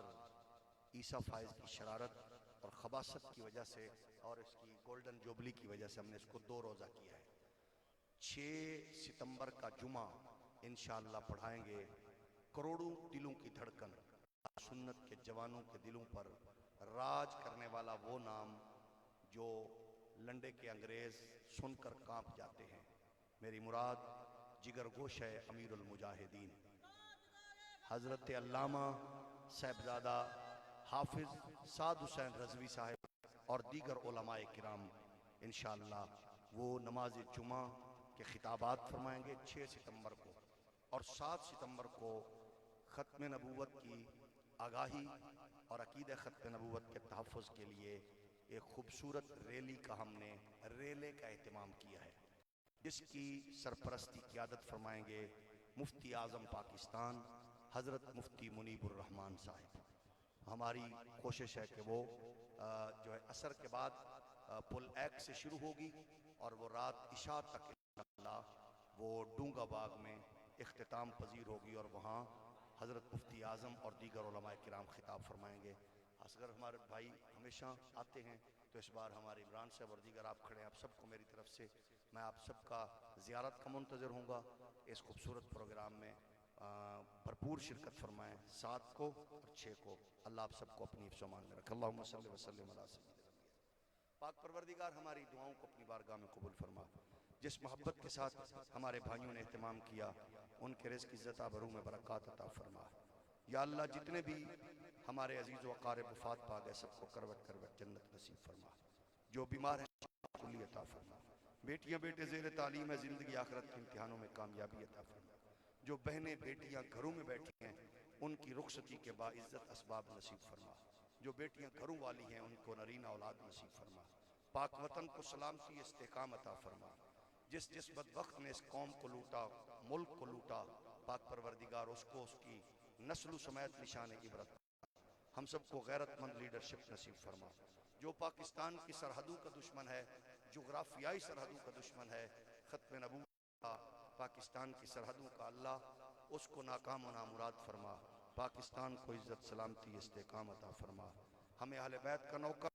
عیسیٰ فائز کی شرارت اور خباثت کی وجہ سے اور اس کی گولڈن جوبلی کی وجہ سے ہم نے اس کو 2 روزہ کیا ہے۔ 6 ستمبر کا جمعہ انشاءاللہ پڑھائیں گے کروڑوں دلوں کی دھڑکن، سنت کے جوانوں کے دلوں پر راج کرنے والا وہ نام جو لنڈے کے انگریز سن کر کانپ جاتے ہیں۔ میری مراد جگر گوش ہے امیر المجاہدین حضرت علامہ صاحبزادہ حافظ سعد حسین رضوی صاحب اور دیگر علماء کرام انشاءاللہ وہ نماز جمعہ کے خطابات فرمائیں گے 6 ستمبر کو، اور 7 ستمبر کو ختم نبوت کی آگاہی اور عقیدہ ختم نبوت کے تحفظ کے لیے ایک خوبصورت ریلی کا ہم نے ریلے کا اہتمام کیا ہے، جس کی سرپرستی قیادت فرمائیں گے مفتی اعظم پاکستان حضرت مفتی منیب الرحمن صاحب۔ ہماری کوشش ہے کہ وہ جو ہے عصر کے بعد پل ایک سے شروع ہوگی اور وہ رات عشاء تک انشاءاللہ وہ ڈونگا باغ میں اختتام پذیر ہوگی، اور وہاں حضرت مفتی اعظم اور دیگر علماء کرام خطاب فرمائیں گے۔ اصغر ہمارے بھائی ہمیشہ آتے ہیں، تو اس بار ہمارے عمران صاحب اور دیگر آپ کھڑے ہیں، آپ سب کو میری طرف سے میں آپ سب کا زیارت کا منتظر ہوں گا۔ اس خوبصورت پروگرام میں بھرپور شرکت فرمائیں 7 کو اور 6 کو۔ اللہ آپ سب کو اپنی حفظ و امان میں رکھے۔ اللہم صلی وسلم علی سیدنا پاک پروردگار ہماری دعاؤں کو اپنی بارگاہ میں قبول فرما۔ جس محبت کے ساتھ ہمارے بھائیوں نے اہتمام کیا ان کے رزق عزت آبرو میں برکات عطا فرما۔ یا اللہ جتنے بھی ہمارے عزیز و اقارب وفات پا گئے سب کو کروٹ کروٹ جنت نصیب فرما۔ جو بیمار ہیں کلی عطا فرما۔ بیٹیاں بیٹے زیر تعلیم ہے، زندگی آخرت کے امتحانوں میں کامیابی عطا فرما۔ جو بہنیں بیٹیاں گھروں میں بیٹھی ہیں ان کی رخصتی کے باعزت اسباب نصیب فرما۔ جو بیٹیاں گھروں والی ہیں ان کو نرینہ اولاد نصیب فرما۔ پاک وطن کو سلامتی استحکام عطا فرما۔ جس بدبخت نے اس قوم کو لوٹا، ملک کو لوٹا، پاک پروردگار اس کو اس کی نسل و سمیت نشان عبرت۔ ہم سب کو غیرت مند لیڈرشپ نصیب فرما۔ جو پاکستان کی سرحدوں کا دشمن ہے، جغرافیائی سرحدوں کا دشمن ہے، ختم نبوت کا پاکستان کی سرحدوں کا اللہ اس کو ناکام و نامراد فرما۔ پاکستان کو عزت سلامتی استحکام عطا فرما۔ ہمیں اہل بیت کا نوکر،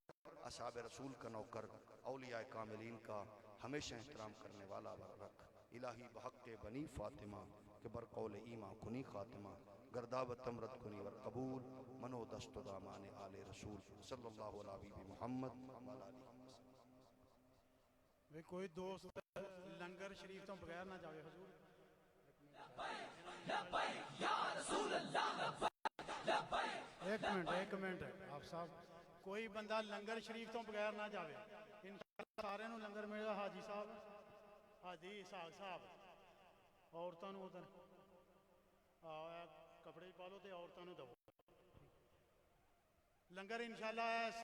اصحاب رسول کا نوکر، اولیاء کاملین کا ہمیشہ احترام کرنے والا رکھ۔ الہی بحق بنی فاطمہ کہ برقول ایمان کنی خاتمہ، گرداوت امرت کنی ورقبول، منو دست و دامان آل رسول صلی اللہ علیہ محمد۔ کوئی دوست لنگر شریف تو بغیر نہ جاوے حضور۔ ایک منٹ آپ صاحب، کوئی بندہ لنگر شریف تو بغیر نہ جاوے۔ انشاءاللہ سارے نو لنگر ملے گا۔ حاجی صاحب، حاجی صاحب عورتوں نو ادھر کپڑے پالو تے عورتوں نو دو لنگر انشاءاللہ۔